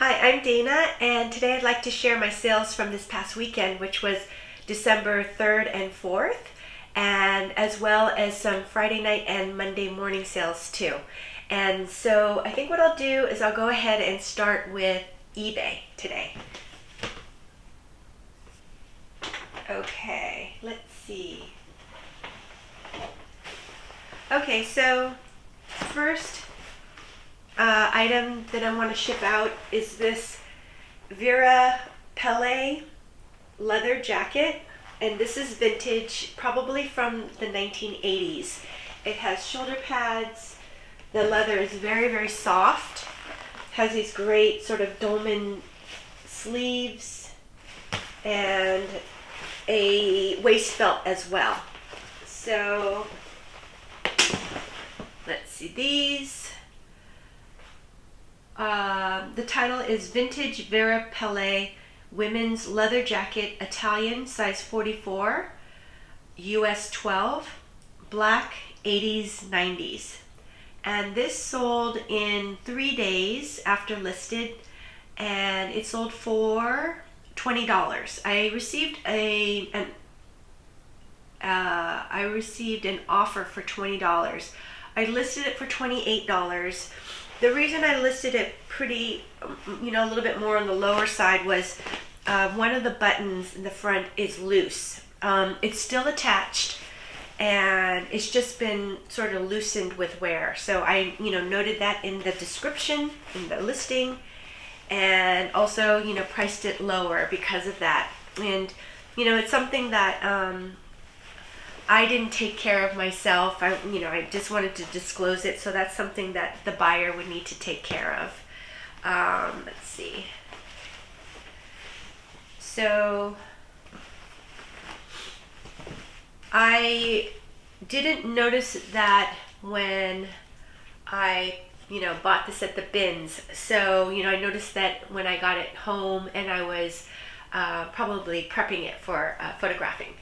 Hi, I'm Dana, and today I'd like to share my sales from this past weekend, which was December 3rd and 4th, and as well as some Friday night and Monday morning sales too. And so I think what I'll do is I'll go ahead and start with eBay today. Okay, let's see. Okay, so first item that I want to ship out is this Vera Pele leather jacket, and this is vintage, probably from the 1980s. It has shoulder pads. The leather is very, very soft. Has these great sort of dolman sleeves and a waist belt as well. So let's see these. The title is Vintage Vera Pele Women's Leather Jacket, Italian, size 44, US 12, black, 80s, 90s. And this sold in 3 days after listed, and it sold for $20. I received an offer for $20. I listed it for $28. The reason I listed it pretty, a little bit more on the lower side was one of the buttons in the front is loose. It's still attached, and it's just been sort of loosened with wear. So I, noted that in the description, in the listing, and also, priced it lower because of that. And, it's something that I didn't take care of myself. I just wanted to disclose it, so that's something that the buyer would need to take care of. Let's see. So I didn't notice that when I, bought this at the bins. So, I noticed that when I got it home and I was probably prepping it for photographing.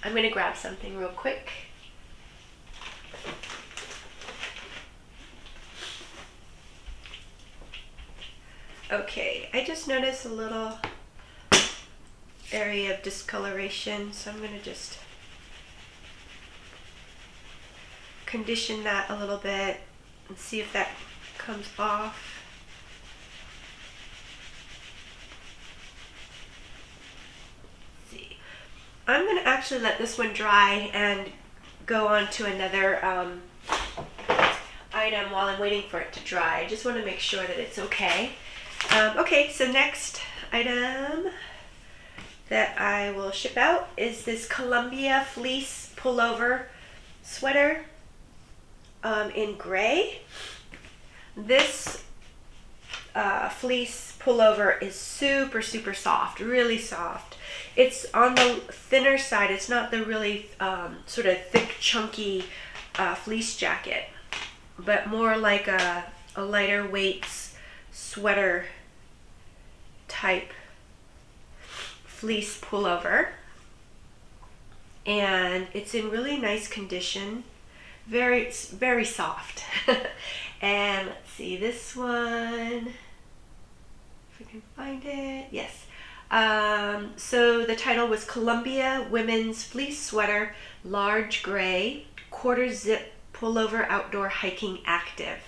I'm going to grab something real quick. Okay, I just noticed a little area of discoloration, so I'm going to just condition that a little bit and see if that comes off. I'm going to actually let this one dry and go on to another item while I'm waiting for it to dry. I just want to make sure that it's okay. Okay, so next item that I will ship out is this Columbia fleece pullover sweater in gray. This fleece pullover is super, super soft, really soft. It's on the thinner side. It's not the really sort of thick, chunky fleece jacket, but more like a lighter weight sweater type fleece pullover. And it's in really nice condition, very, very soft. And let's see, this one, if I can find it, yes. So the title was Columbia Women's Fleece Sweater, Large Gray, Quarter Zip Pullover Outdoor Hiking Active.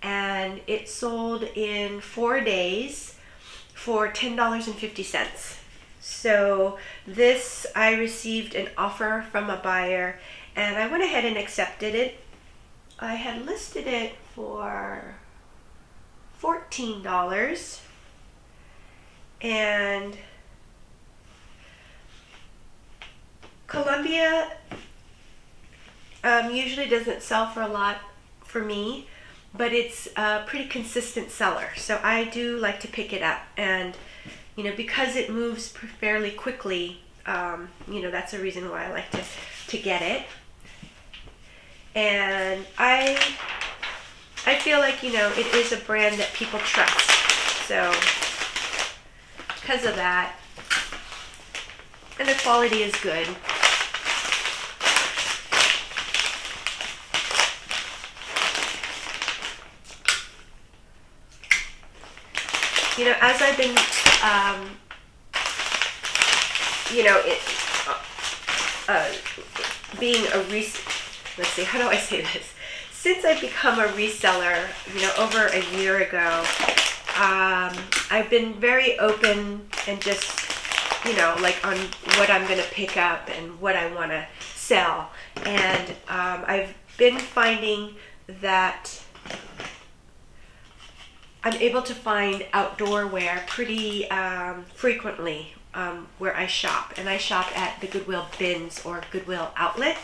And it sold in 4 days for $10.50. So this, I received an offer from a buyer, and I went ahead and accepted it. I had listed it for $14. And Columbia usually doesn't sell for a lot for me, but it's a pretty consistent seller. So I do like to pick it up, and because it moves fairly quickly, that's a reason why I like to get it. And I feel like it is a brand that people trust. So because of that, and the quality is good. you know, as I've been, you know, being a let's see, how do I say this? Since I've become a reseller, you know, over a year ago, I've been very open and just, you know, like on what I'm going to pick up and what I want to sell. And I've been finding that I'm able to find outdoor wear pretty frequently where I shop. And I shop at the Goodwill Bins or Goodwill Outlet.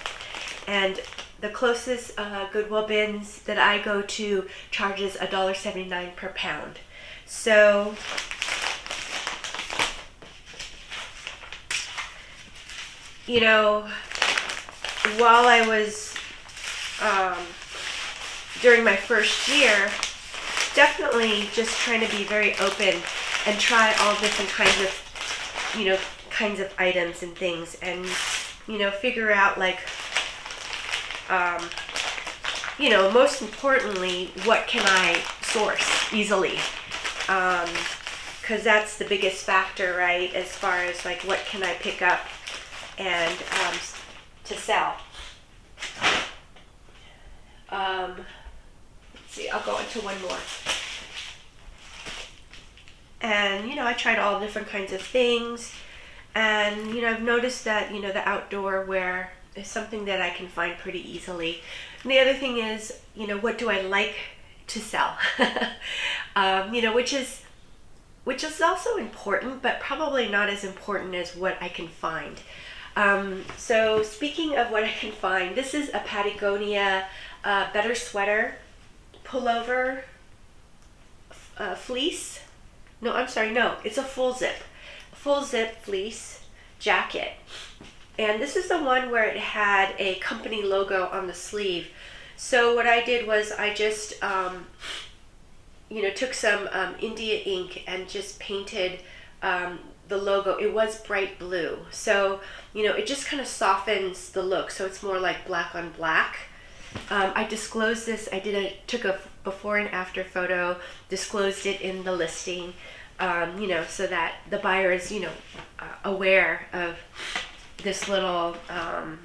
And the closest Goodwill Bins that I go to charges $1.79 per pound. So you know, while I was during my first year, definitely just trying to be very open and try all different kinds of, you know, kinds of items and things, and you know, figure out like, you know, most importantly, what can I source easily, because that's the biggest factor, right, as far as like what can I pick up and to sell. Let's see, I'll go into one more. And, you know, I tried all different kinds of things. And, you know, I've noticed that, you know, the outdoor wear is something that I can find pretty easily. And the other thing is, you know, what do I like to sell? You know, which is also important, but probably not as important as what I can find. So speaking of what I can find, this is a Patagonia Better Sweater pullover fleece. No, I'm sorry, no, it's a full zip fleece jacket. And this is the one where it had a company logo on the sleeve. So what I did was I just, you know, took some India ink and just painted the logo. It was bright blue. So, you know, it just kind of softens the look. So it's more like black on black. I disclosed this. Took a before and after photo, disclosed it in the listing, you know, so that the buyer is, you know, aware of this little, I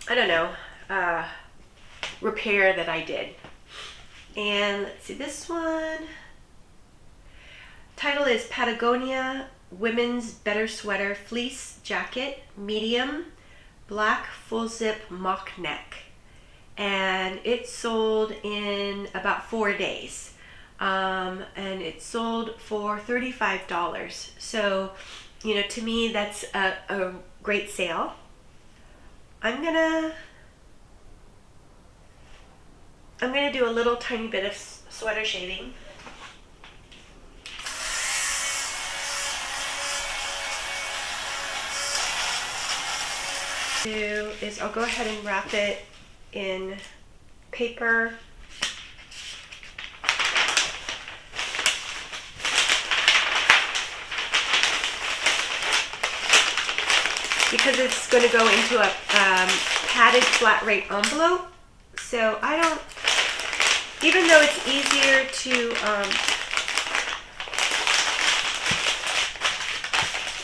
don't know, repair that I did. And let's see, this one, title is Patagonia Women's Better Sweater Fleece Jacket, medium, black full zip mock neck. And it sold in about 4 days. And it sold for $35. So, you know, to me, that's a great sale. I'm gonna do a little tiny bit of sweater shaving. I'll go ahead and wrap it in paper. Because it's going to go into a padded flat rate envelope. So I don't, even though it's easier to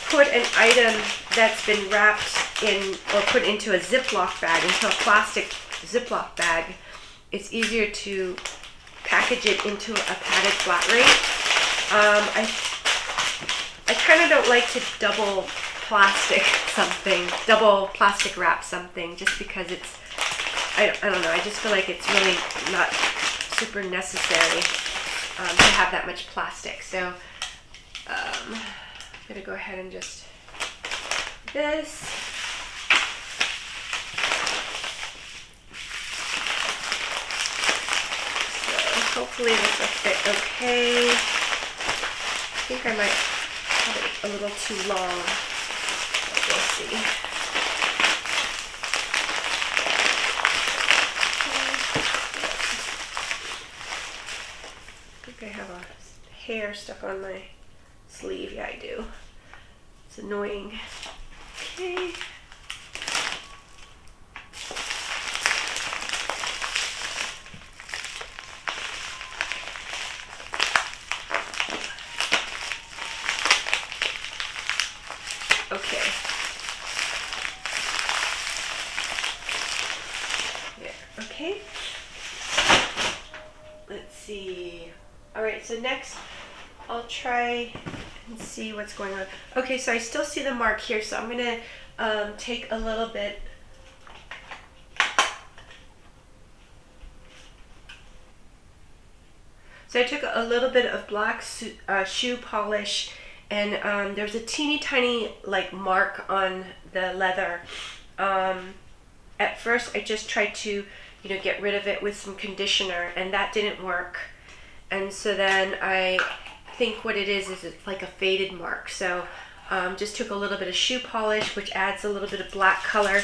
put an item that's been wrapped in or put into a Ziploc bag, into a plastic Ziploc bag, it's easier to package it into a padded flat rate. I kind of don't like to double plastic wrap something, just because it's, I don't know, I just feel like it's really not super necessary to have that much plastic. So I'm gonna go ahead and just this. So hopefully this will fit okay. I think I might have it a little too long. We'll see. I think I have a hair stuck on my sleeve. Yeah, I do. It's annoying. Okay. Okay. There. Okay. Let's see. All right, so next I'll try and see what's going on. Okay, so I still see the mark here, so I'm gonna take a little bit. So I took a little bit of black shoe polish, and there's a teeny tiny like mark on the leather. At first I just tried to, you know, get rid of it with some conditioner, and that didn't work. And so then I think what it is it's like a faded mark. So just took a little bit of shoe polish, which adds a little bit of black color,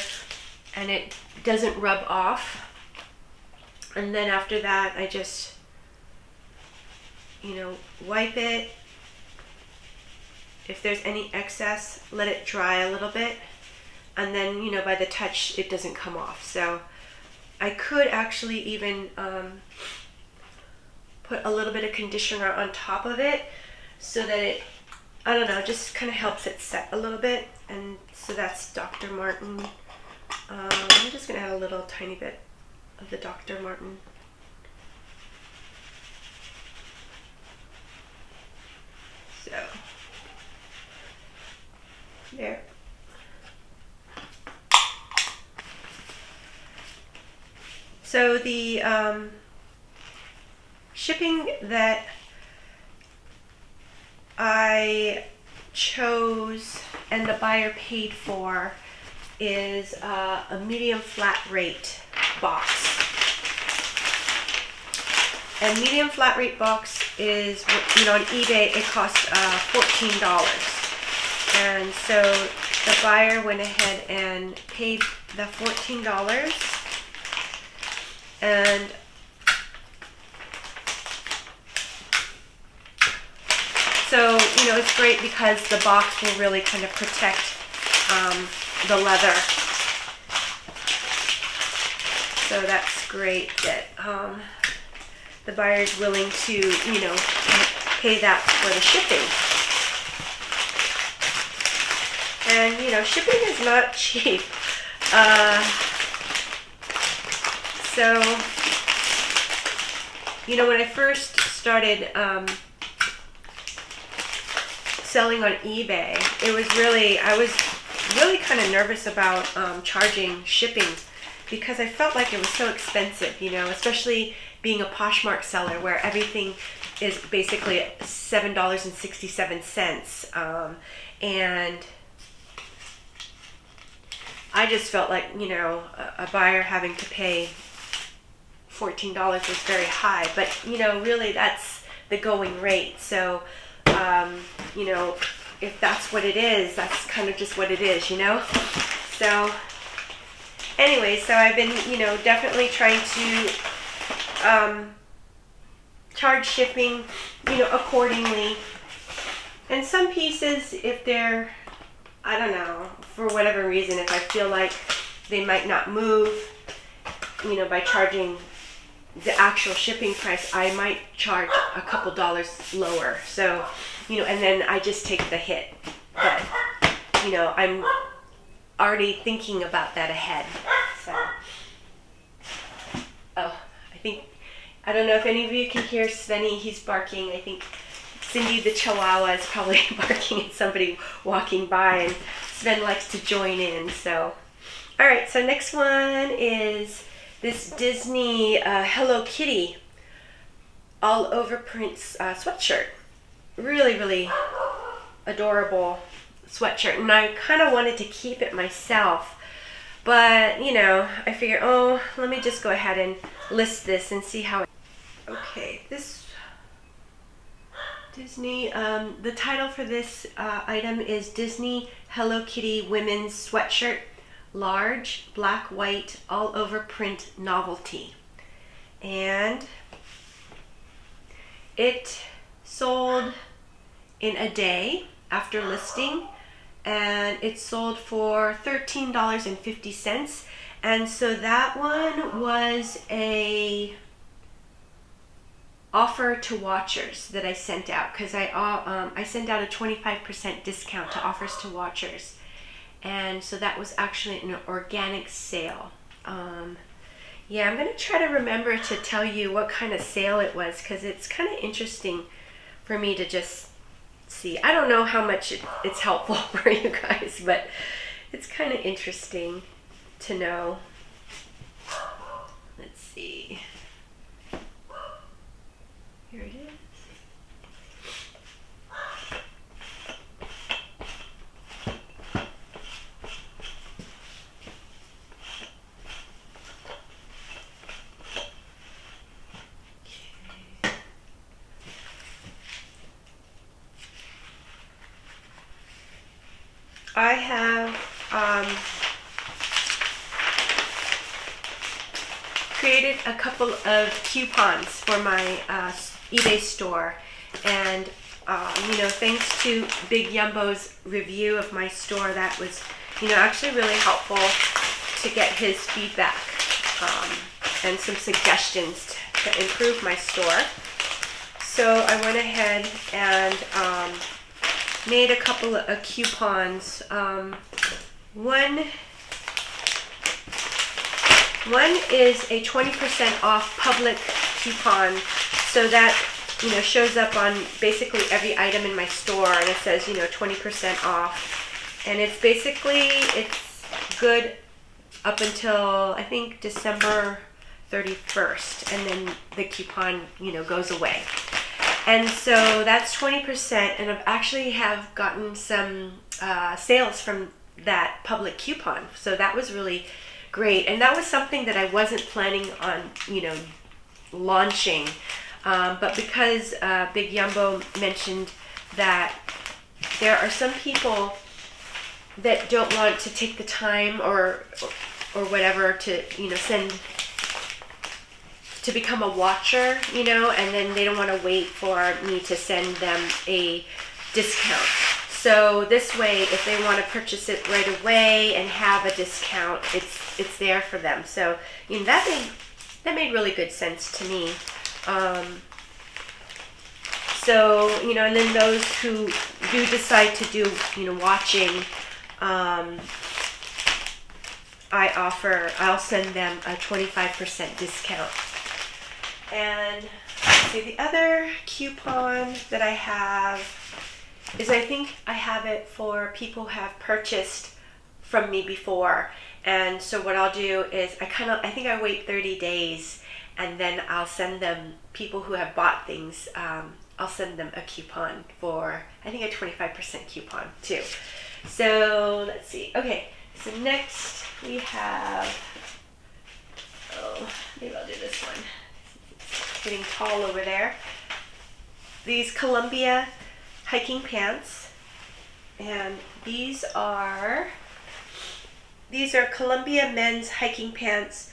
and it doesn't rub off. And then after that I just, you know, wipe it. If there's any excess, let it dry a little bit, and then, you know, by the touch it doesn't come off. So I could actually even put a little bit of conditioner on top of it so that it, I don't know, just kind of helps it set a little bit. And so that's Dr. Martin. I'm just gonna add a little tiny bit of the Dr. Martin. So there. So the shipping that I chose and the buyer paid for is a medium flat rate box. And medium flat rate box is, you know, on eBay it costs $14. And so the buyer went ahead and paid the $14. And so, you know, it's great because the box will really kind of protect the leather. So that's great that the buyer is willing to, you know, pay that for the shipping. And, you know, shipping is not cheap. So, you know, when I first started selling on eBay, it was really, I was really kind of nervous about charging shipping because I felt like it was so expensive, you know, especially being a Poshmark seller where everything is basically $7.67. And I just felt like, you know, a buyer having to pay $14 was very high, but, you know, really that's the going rate. So, you know, if that's what it is, that's kind of just what it is, you know? So, anyway, so I've been, you know, definitely trying to charge shipping, you know, accordingly. And some pieces, if they're, I don't know, for whatever reason, if I feel like they might not move, you know, by charging the actual shipping price, I might charge a couple dollars lower. So, you know, and then I just take the hit. But, you know, I'm already thinking about that ahead. So, oh, I don't know if any of you can hear Svenny, he's barking. I think Cindy the Chihuahua is probably barking at somebody walking by, and Sven likes to join in. So, all right, so next one is this Disney Hello Kitty all over print sweatshirt. Really, really adorable sweatshirt, and I kind of wanted to keep it myself, but, you know, I figured, oh, let me just go ahead and list this and see how it. Okay, this Disney, the title for this item is Disney Hello Kitty Women's Sweatshirt, large, black, white, all over print novelty. And it sold in a day after listing, and it sold for $13.50. And so that one was a offer to watchers that I sent out, because I sent out a 25% discount to offers to watchers. and so that was actually an organic sale. Yeah, I'm gonna try to remember to tell you what kind of sale it was, because it's kind of interesting for me to just see. I don't know how much it's helpful for you guys, but it's kind of interesting to know. Let's see. Here it is. I have created a couple of coupons for my eBay store, and you know, thanks to Big Yumbo's review of my store, that was, you know, actually really helpful to get his feedback and some suggestions to improve my store. So I went ahead and made a couple of coupons. One is a 20% off public coupon, so that, you know, shows up on basically every item in my store, and it says, you know, 20% off, and it's basically, it's good up until I think December 31st, and then the coupon, you know, goes away. And so that's 20%, and I've actually have gotten some sales from that public coupon. So that was really great, and that was something that I wasn't planning on, you know, launching. But because Big Yumbo mentioned that there are some people that don't want to take the time or whatever to, you know, send to become a watcher, you know, and then they don't want to wait for me to send them a discount. So this way, if they want to purchase it right away and have a discount, it's there for them. So, you know, that made really good sense to me. So, you know, and then those who do decide to do, you know, watching, I'll send them a 25% discount. And let's see, the other coupon that I have is, I think I have it for people who have purchased from me before. And so what I'll do is I think I wait 30 days, and then I'll send them, people who have bought things, I'll send them a coupon for, I think, a 25% coupon too. So let's see. Okay, so next we have, maybe I'll do this one. It's getting tall over there. These Columbia hiking pants, and these are Columbia men's hiking pants,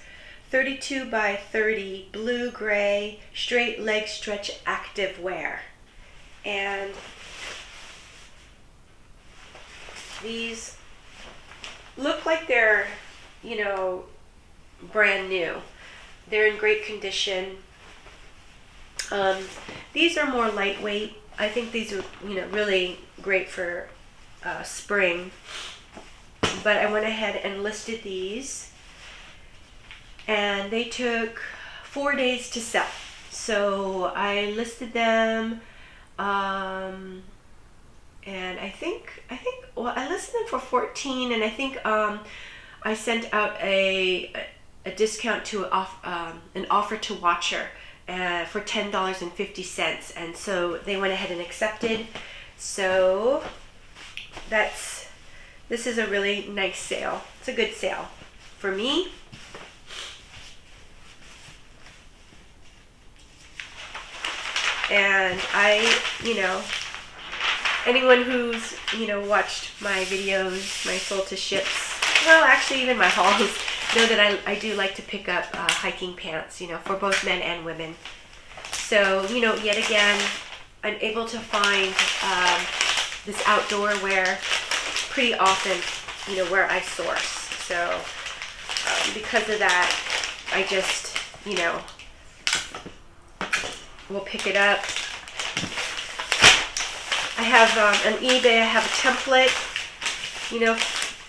32 by 30, blue gray, straight leg stretch active wear. And these look like they're, you know, brand new. They're in great condition. These are more lightweight. I think these are, you know, really great for spring. But I went ahead and listed these, and they took 4 days to sell. So I listed them, and I think well, I listed them for 14, and I think I sent out a discount to an offer to watcher for $10.50, and so they went ahead and accepted. So this is a really nice sale. It's a good sale for me. And you know, anyone who's, you know, watched my videos, my sold to ships, well, actually even my hauls, know that I do like to pick up hiking pants, you know, for both men and women. So, you know, yet again, I'm able to find this outdoor wear pretty often, you know, where I source. So because of that, I just, you know, will pick it up. I have on eBay, I have a template, you know,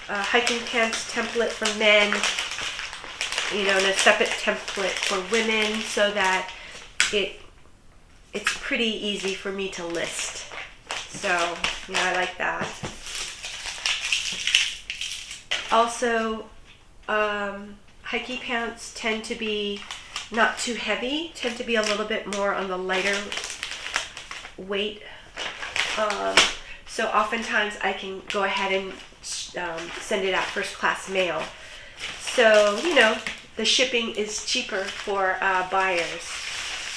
hiking pants template for men, you know, and a separate template for women, so that it's pretty easy for me to list. So, you know, I like that. Also, hiking pants tend to be not too heavy, tend to be a little bit more on the lighter weight. So oftentimes I can go ahead and send it out first class mail. So, you know, the shipping is cheaper for buyers.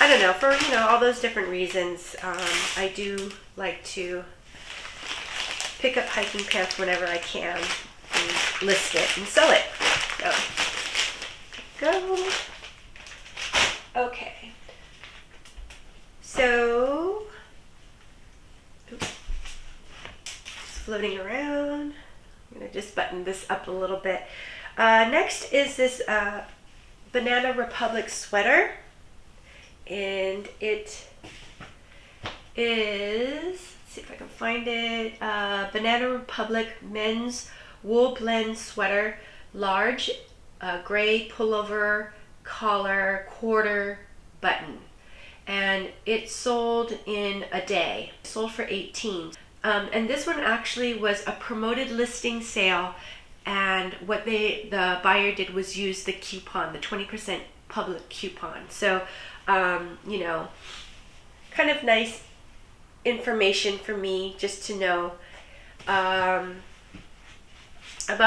I don't know, for, you know, all those different reasons, I do like to pick up hiking pants whenever I can and list it and sell it. So, go. Okay. So, oops, it's floating around. I'm going to just button this up a little bit. Next is this Banana Republic sweater. And it is, let's see if I can find it, Banana Republic men's wool blend sweater, large, gray pullover, collar, quarter button. And it sold in a day. It sold for $18. And this one actually was a promoted listing sale, and what the buyer did was use the coupon, the 20% public coupon. So, you know, kind of nice information for me just to know about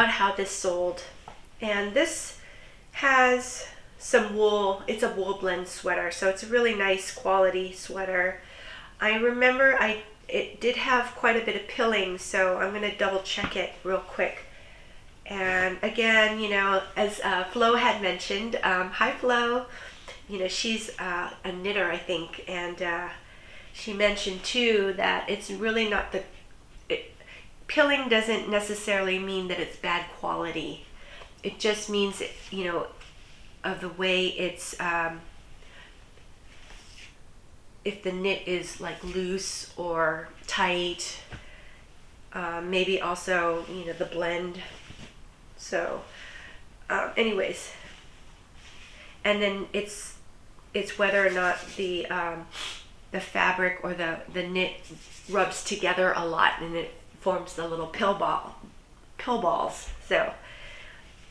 how this sold. And this has some wool. It's a wool blend sweater, so it's a really nice quality sweater. I remember it did have quite a bit of pilling, so I'm going to double check it real quick. And again, you know, as Flo had mentioned, hi Flo, you know, she's a knitter, I think, and she mentioned too that it's really not pilling doesn't necessarily mean that it's bad quality. It just means, you know, of the way it's, if the knit is like loose or tight, maybe also, you know, the blend. So, anyways, and then it's whether or not the fabric or the knit rubs together a lot, and it forms the little pill balls. So,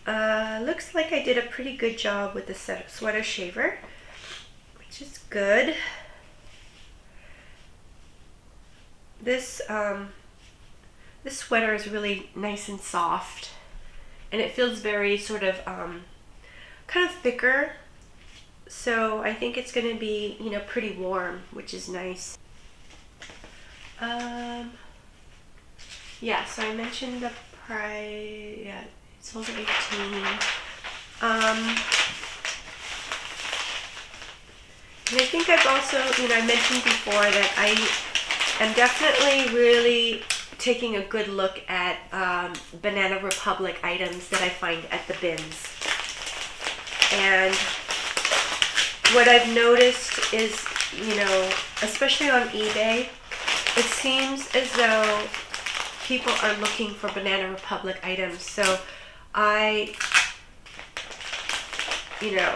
looks like I did a pretty good job with the sweater shaver, which is good. This this sweater is really nice and soft, and it feels very sort of kind of thicker. So I think it's going to be, you know, pretty warm, which is nice. Yeah, so I mentioned the price. Yeah, it sold at 18. And I think I've also, you know, I mentioned before that I am definitely really taking a good look at Banana Republic items that I find at the bins. And what I've noticed is, you know, especially on eBay, it seems as though people are looking for Banana Republic items. So I, you know,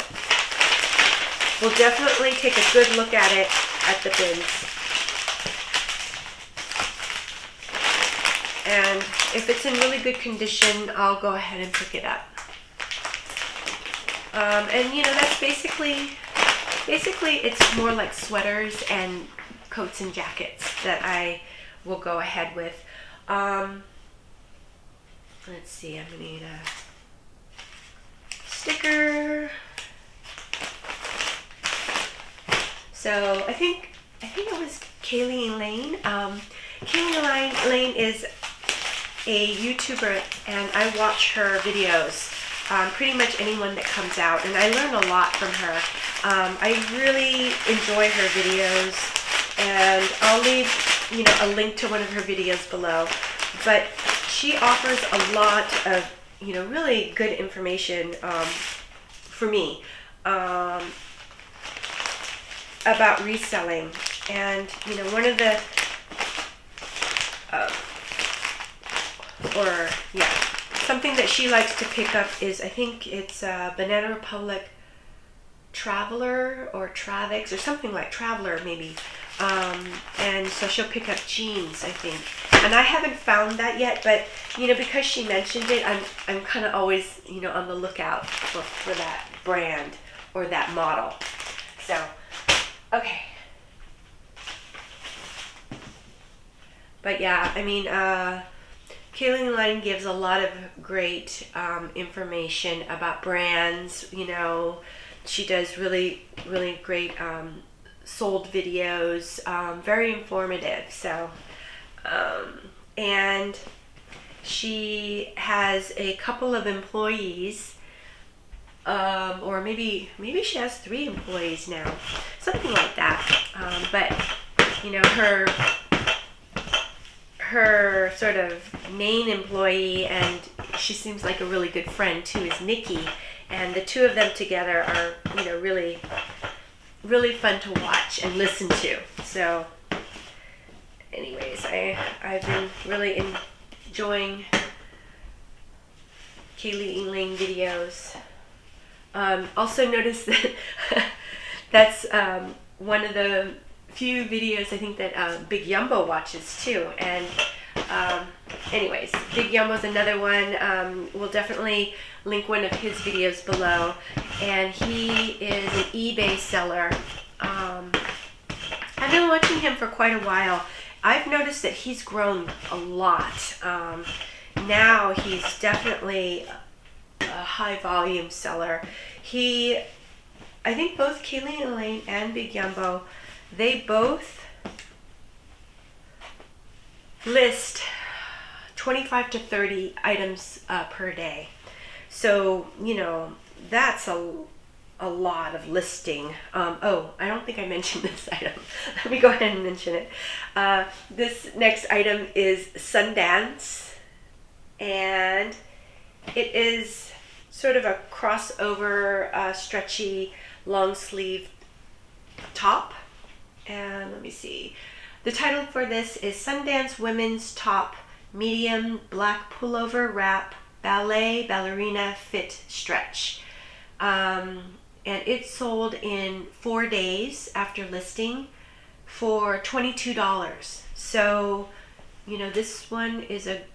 will definitely take a good look at it at the bins. And if it's in really good condition, I'll go ahead and pick it up. And you know, that's basically it's more like sweaters and coats and jackets that I will go ahead with. Let's see, I'm gonna need a sticker. So I think it was Kaylee Lane. Kaylee Lane is a YouTuber, and I watch her videos. Pretty much anyone that comes out, and I learn a lot from her. I really enjoy her videos, and I'll leave, you know, a link to one of her videos below. But she offers a lot of, you know, really good information for me about reselling. And you know, one of the something that she likes to pick up is, I think it's Banana Republic Traveler or Travix or something like Traveler maybe. And so she'll pick up jeans, I think. And I haven't found that yet, but because she mentioned it, I'm kind of always on the lookout for that brand or that model. So, okay. But yeah, I mean, Kayleen Line gives a lot of great information about brands. She does really, really great sold videos, very informative. So, and she has a couple of employees, or maybe she has 3 employees now, something like that. But her sort of main employee, and she seems like a really good friend too, is Nikki, and the two of them together are really, really fun to watch and listen to. So anyways, I've been really enjoying Kaylee Elaine videos. Also noticed that that's one of the few videos I think that Big Yumbo watches too. And anyways, Big Yumbo's another one. We'll definitely link one of his videos below. And he is an eBay seller. I've been watching him for quite a while. I've noticed that he's grown a lot. Now he's definitely a high volume seller. I think both Kaylee Elaine and Big Yumbo, they both list 25 to 30 items per day. So, that's a lot of listing. Oh, I don't think I mentioned this item. Let me go ahead and mention it. This next item is Sundance, and it is sort of a crossover, stretchy, long sleeve top. And let me see. The title for this is Sundance Women's Top Medium Black Pullover Wrap Ballet Ballerina Fit Stretch. And it sold in 4 days after listing for $22. So, this one is a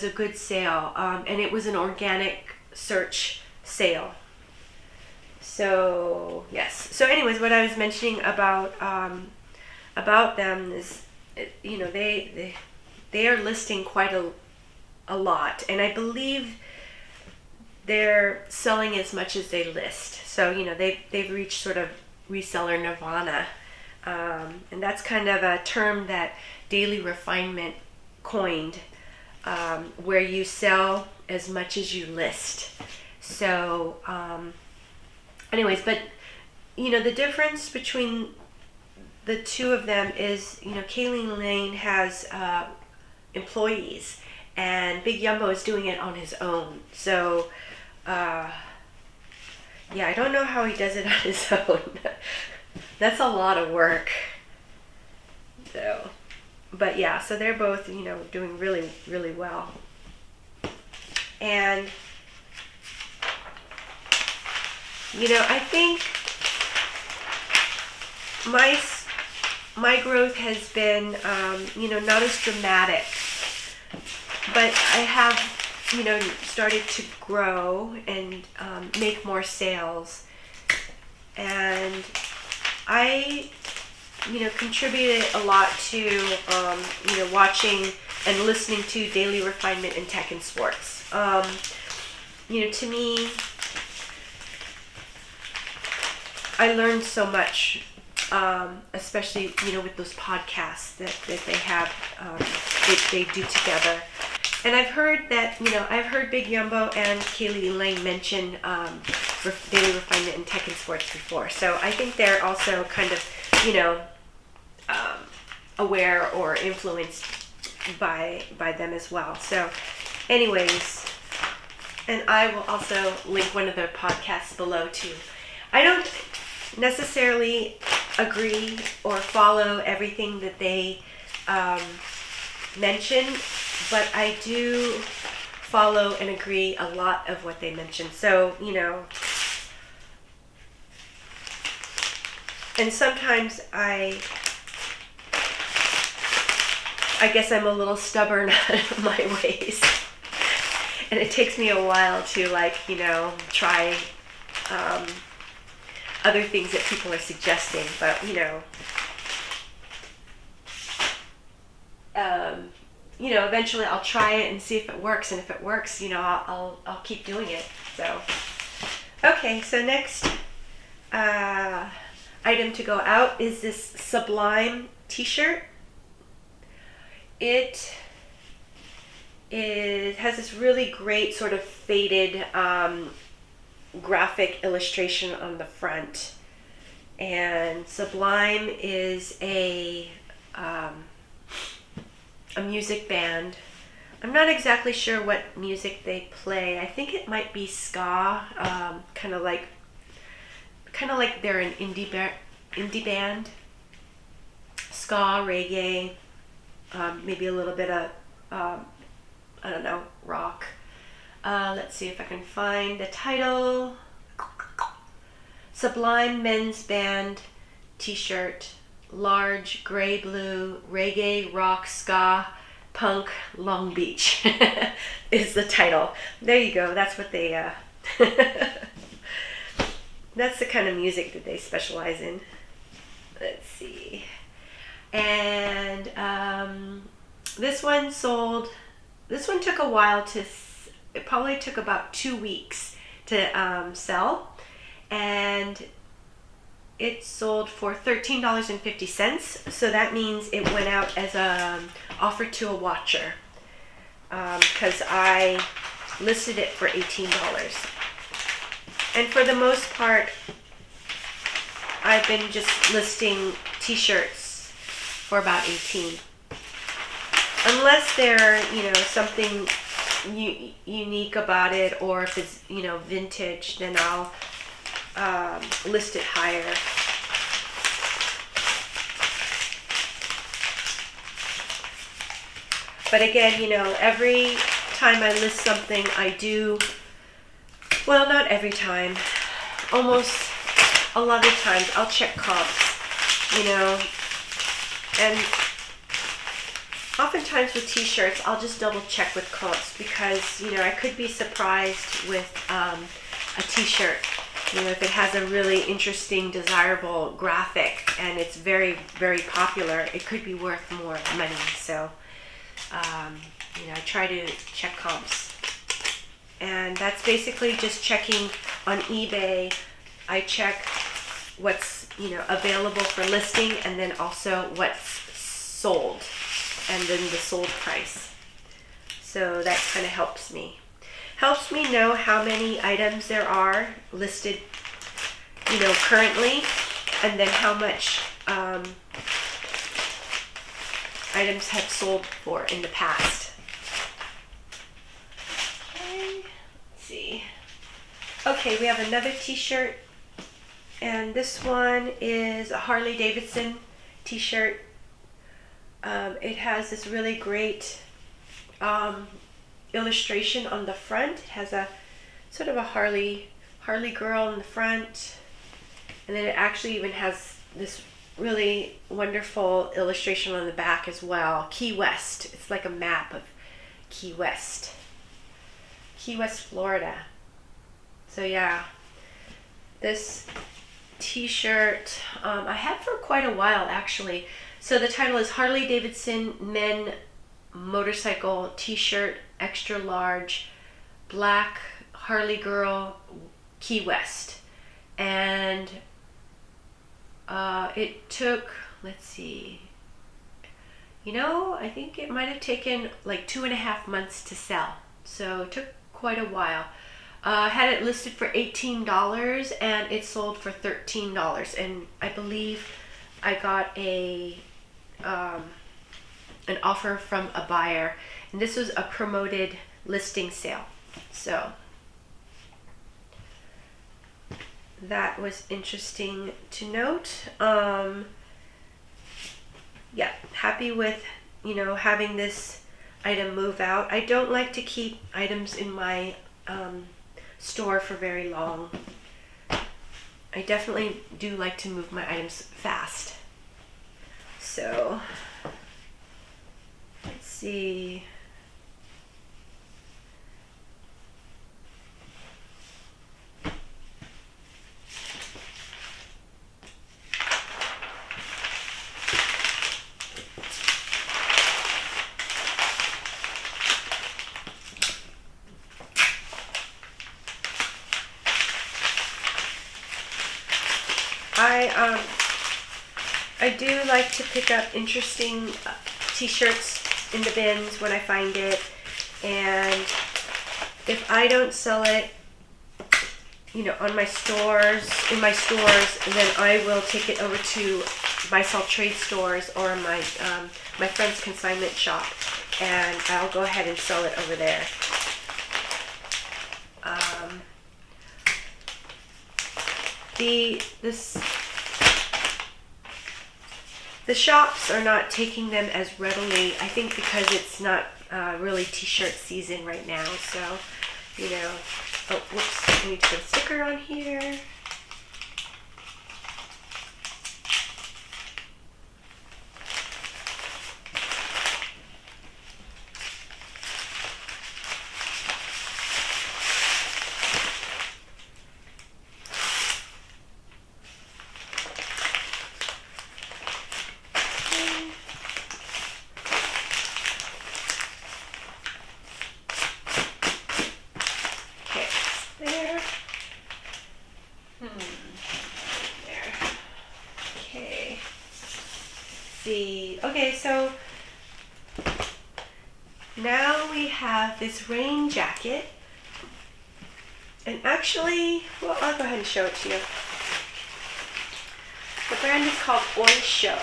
good sale. And it was an organic search sale. So yes. So anyways, what I was mentioning about them is, they are listing quite a lot, and I believe they're selling as much as they list. So they've reached sort of reseller nirvana, and that's kind of a term that Daily Refinement coined, where you sell as much as you list. So anyways, but the difference between the two of them is, Kayleen Lane has employees, and Big Yumbo is doing it on his own. So yeah, I don't know how he does it on his own. That's a lot of work. So, but yeah, so they're both, doing really, really well. And I think my growth has been, not as dramatic, but I have, started to grow and make more sales. And I, contributed a lot to, watching and listening to Daily Refinement in Tech and Sports. To me, I learned so much, especially, with those podcasts that they have, they do together. And I've heard that, I've heard Big Yumbo and Kaylee Elaine mention Daily Refinement in Tech and Sports before. So I think they're also kind of, aware or influenced by them as well. So anyways, and I will also link one of their podcasts below too. I don't necessarily agree or follow everything that they mention, but I do follow and agree a lot of what they mention. So, you know, and sometimes I guess I'm a little stubborn in my ways. And it takes me a while to, like, you know, try other things that people are suggesting. But, you know, eventually I'll try it and see if it works. And if it works, you know, I'll keep doing it. So, okay, so next item to go out is this Sublime t-shirt. It has this really great sort of faded graphic illustration on the front. And Sublime is a music band. I'm not exactly sure what music they play. I think it might be ska, kind of like they're an indie band. Ska, reggae, maybe a little bit of I don't know, rock. Let's see if I can find the title. Sublime Men's Band t-shirt, large gray blue, reggae, rock, ska, punk, Long Beach is the title. There you go. That's what they that's the kind of music that they specialize in. Let's see. And this one took a while it probably took about 2 weeks to sell, and it sold for $13.50. So that means it went out as offered to a watcher, because I listed it for $18. And for the most part, I've been just listing t-shirts for about $18. Unless they're, you know, something unique about it, or if it's, you know, vintage, then I'll list it higher. But again, you know, every time I list something, I do, well, not every time, almost a lot of times I'll check comps, you know, and oftentimes with t-shirts, I'll just double check with comps, because, you know, I could be surprised with a t-shirt, you know, if it has a really interesting, desirable graphic and it's very, very popular, it could be worth more money. So, you know, I try to check comps. And that's basically just checking on eBay. I check what's, you know, available for listing, and then also what's sold, and then the sold price. So that kind of helps me know how many items there are listed, you know, currently, and then how much items have sold for in the past. Okay, let's see. Okay, we have another t-shirt, and this one is a Harley Davidson t-shirt. It has this really great illustration on the front. It has a sort of a Harley girl in the front, and then it actually even has this really wonderful illustration on the back as well. Key West. It's like a map of Key West, Florida. So yeah, this t-shirt I had for quite a while, actually. So the title is Harley Davidson Men Motorcycle t-shirt, extra large, black, Harley girl, Key West. And it took, let's see, you know, I think it might have taken like 2.5 months to sell. So it took quite a while. I had it listed for $18 and it sold for $13. And I believe I got an offer from a buyer, and this was a promoted listing sale. So that was interesting to note. Yeah, happy with, you know, having this item move out. I don't like to keep items in my store for very long. I definitely do like to move my items fast. So let's see. I do like to pick up interesting t-shirts in the bins when I find it, and if I don't sell it, on my stores, then I will take it over to buy sell trade stores or my friend's consignment shop, and I'll go ahead and sell it over there. The shops are not taking them as readily, I think, because it's not really t-shirt season right now. So, oh, whoops, I need to put a sticker on here. Okay, so now we have this rain jacket, and actually, well, I'll go ahead and show it to you. The brand is called Oysho,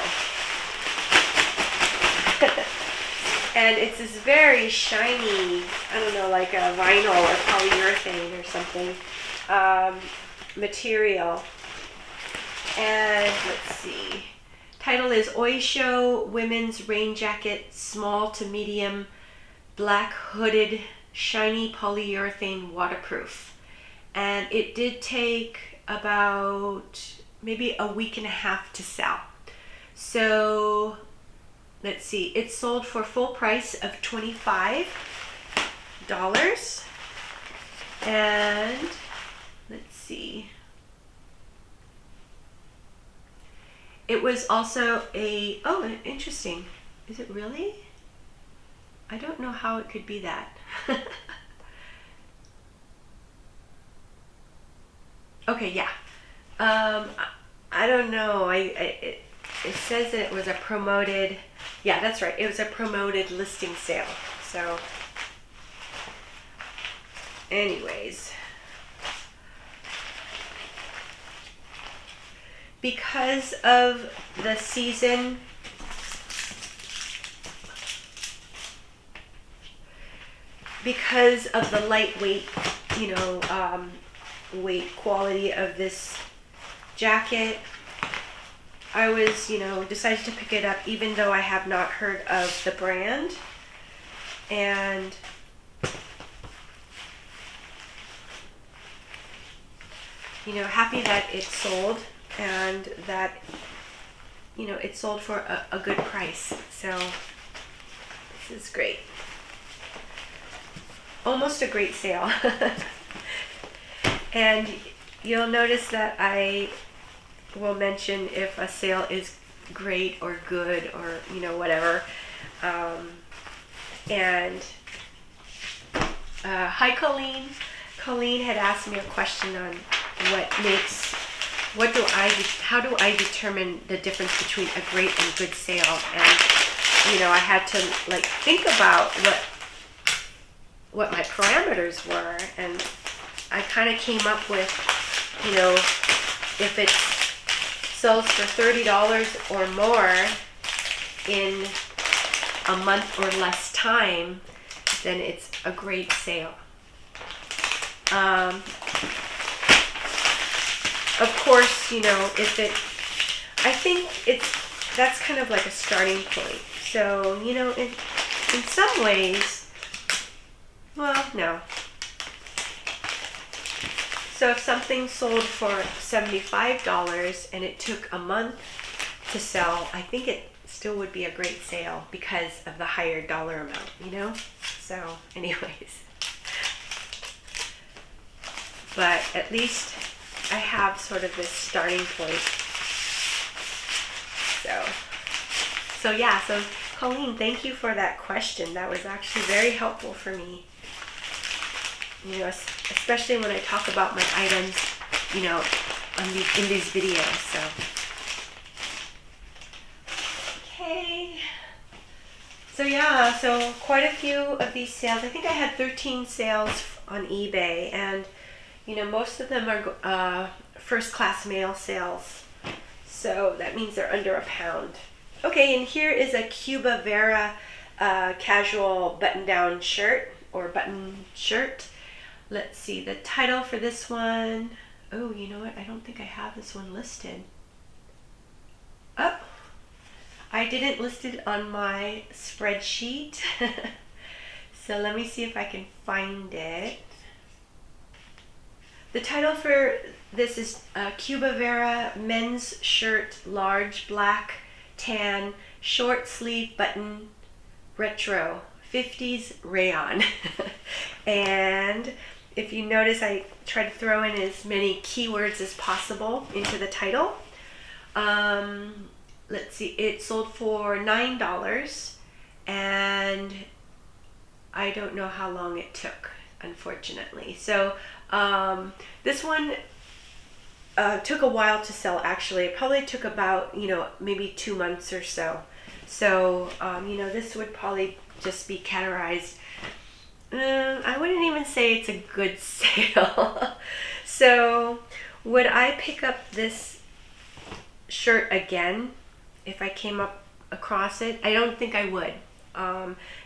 and it's this very shiny, I don't know, like a vinyl or polyurethane or something material. And let's see. Title is Oysho Women's Rain Jacket, small to medium, black hooded, shiny polyurethane, waterproof. And it did take about maybe a week and a half to sell. So let's see, it sold for full price of $25. And let's see. It was also interesting. Is it really? I don't know how it could be that. Okay, yeah. I don't know. It says that it was a promoted, yeah, that's right. It was a promoted listing sale. So, anyways. Because of the season, because of the lightweight, weight quality of this jacket, I was, decided to pick it up even though I have not heard of the brand. And happy that it sold. And that, it sold for a good price. So this is great. Almost a great sale. And you'll notice that I will mention if a sale is great or good or, whatever. Hi, Colleen. Colleen had asked me a question on how do I determine the difference between a great and good sale? And, I had to think about what my parameters were, and I kind of came up with, if it sells for $30 or more in a month or less time, then it's a great sale. Of course, I think that's kind of like a starting point. So, in some ways, well, no. So if something sold for $75 and it took a month to sell, I think it still would be a great sale because of the higher dollar amount, you know? So anyways, but at least I have sort of this starting point. So yeah, so Colleen, thank you for that question. That was actually very helpful for me. You know, especially when I talk about my items, you know, in these videos. So, okay. So yeah, so quite a few of these sales. I think I had 13 sales on eBay, and you know, most of them are first class mail sales. So that means they're under £1. Okay, and here is a Cuba Vera casual button-down shirt or button shirt. Let's see, the title for this one. Oh, you know what? I don't think I have this one listed. Oh, I didn't list it on my spreadsheet. So let me see if I can find it. The title for this is Cuba Vera men's shirt, large, black, tan, short sleeve button, retro, 50s rayon. And if you notice, I try to throw in as many keywords as possible into the title. Let's see, it sold for $9, and I don't know how long it took, unfortunately. So this one took a while to sell, actually. It probably took about, you know, maybe 2 months or so. So, you know, this would probably just be categorized. I wouldn't even say it's a good sale. So would I pick up this shirt again if I came up across it? I don't think I would.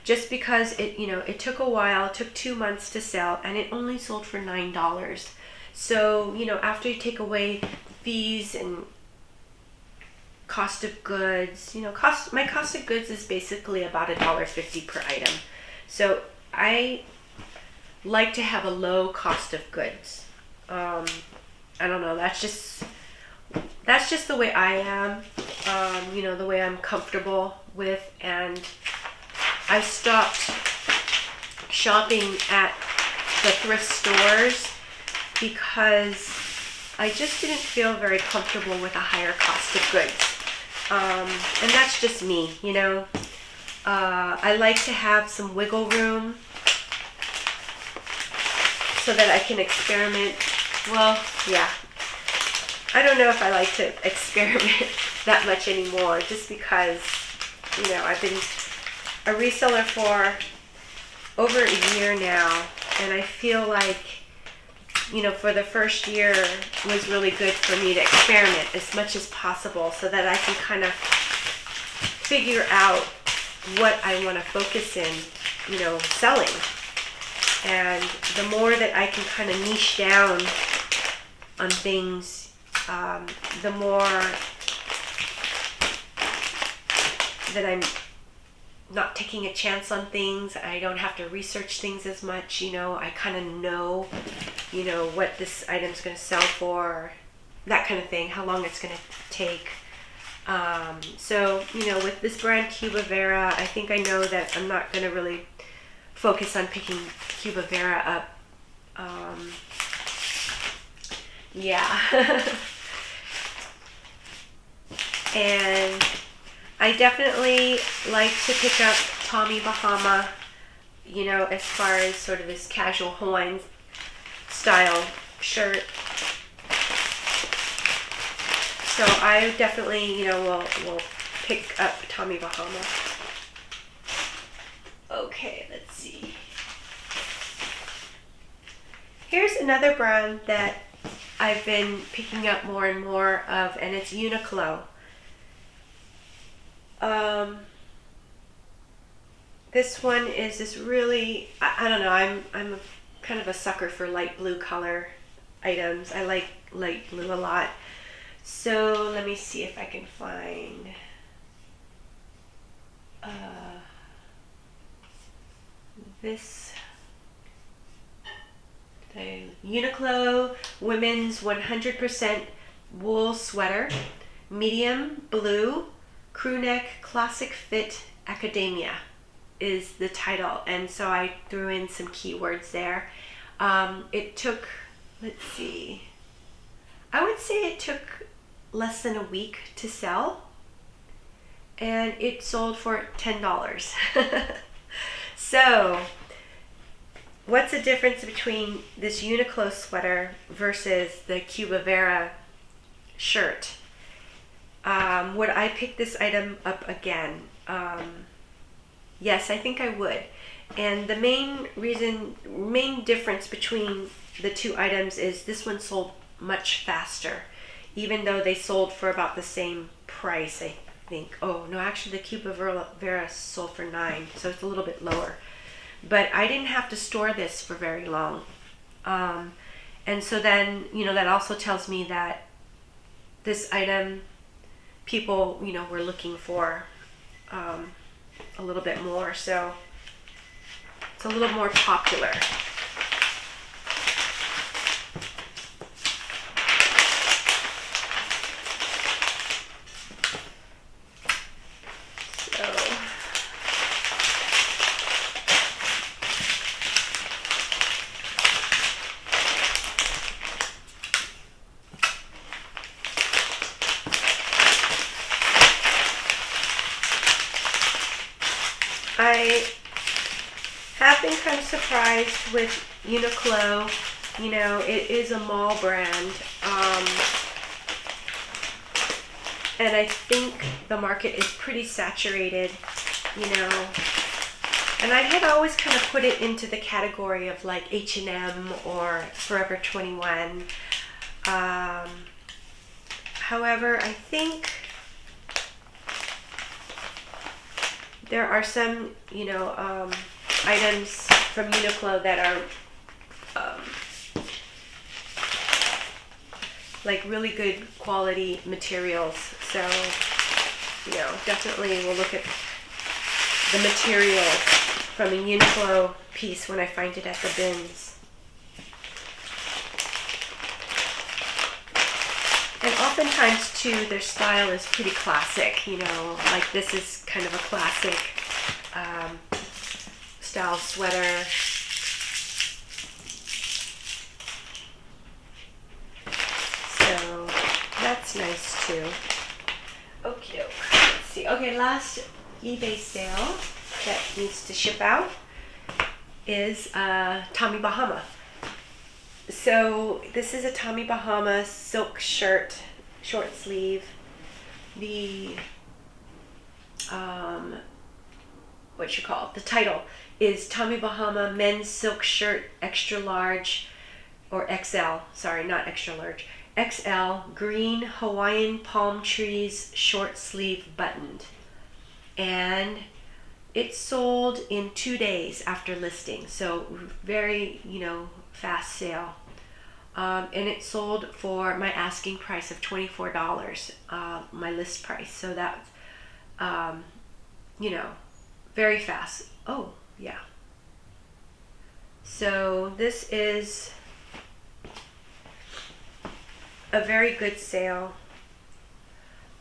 Just because it, you know, it took a while, it took 2 months to sell, and it only sold for $9. So, you know, after you take away fees and cost of goods, you know, my cost of goods is basically about $1.50 per item. So I like to have a low cost of goods. I don't know, that's just the way I am, you know, the way I'm comfortable with. And I stopped shopping at the thrift stores because I just didn't feel very comfortable with a higher cost of goods. And that's just me, you know. I like to have some wiggle room so that I can experiment. Well, yeah. I don't know if I like to experiment that much anymore, just because, you know, I've been a reseller for over a year now, and I feel like, you know, for the first year was really good for me to experiment as much as possible so that I can kind of figure out what I want to focus in, you know, selling. And the more that I can kind of niche down on things, the more that I'm not taking a chance on things. I don't have to research things as much, you know. I kind of know, you know, what this item's going to sell for, that kind of thing, how long it's going to take. So, you know, with this brand Cuba Vera, I think I know that I'm not going to really focus on picking Cuba Vera up. Yeah. And I definitely like to pick up Tommy Bahama, you know, as far as sort of this casual Hawaiian style shirt. So I definitely, you know, will pick up Tommy Bahama. Okay, let's see. Here's another brand that I've been picking up more and more of, and it's Uniqlo. This one is this really, I don't know, I'm a, kind of a sucker for light blue color items. I like light blue a lot. So let me see if I can find, this, the Uniqlo women's 100% wool sweater, medium blue, crew neck, classic fit, academia is the title. And so I threw in some keywords there. It took, let's see, I would say it took less than a week to sell, and it sold for $10. So what's the difference between this Uniqlo sweater versus the Cuba Vera shirt? Would I pick this item up again? Yes, I think I would. And the main difference between the two items is this one sold much faster, even though they sold for about the same price, I think. Oh, no, actually the Cuba Vera sold for $9, so it's a little bit lower. But I didn't have to store this for very long. And so then, that also tells me that this item, people, were looking for a little bit more. So it's a little more popular. I have been kind of surprised with Uniqlo. It is a mall brand. And I think the market is pretty saturated, And I had always kind of put it into the category of like H&M or Forever 21. However, I think there are some, items from Uniqlo that are like really good quality materials. So, definitely we'll look at the material from a Uniqlo piece when I find it at the bins. And oftentimes too, their style is pretty classic, like this is kind of a classic style sweater. So that's nice too. Okay, let's see. Okay, last eBay sale that needs to ship out is Tommy Bahama. So this is a Tommy Bahama silk shirt, short sleeve. The the title is Tommy Bahama men's silk shirt, extra large, or XL, sorry, not extra large, XL, green Hawaiian palm trees, short sleeve buttoned. And it sold in 2 days after listing, so very, fast sale. And it sold for my asking price of $24, my list price. So that's, very fast. Oh, yeah. So this is a very good sale.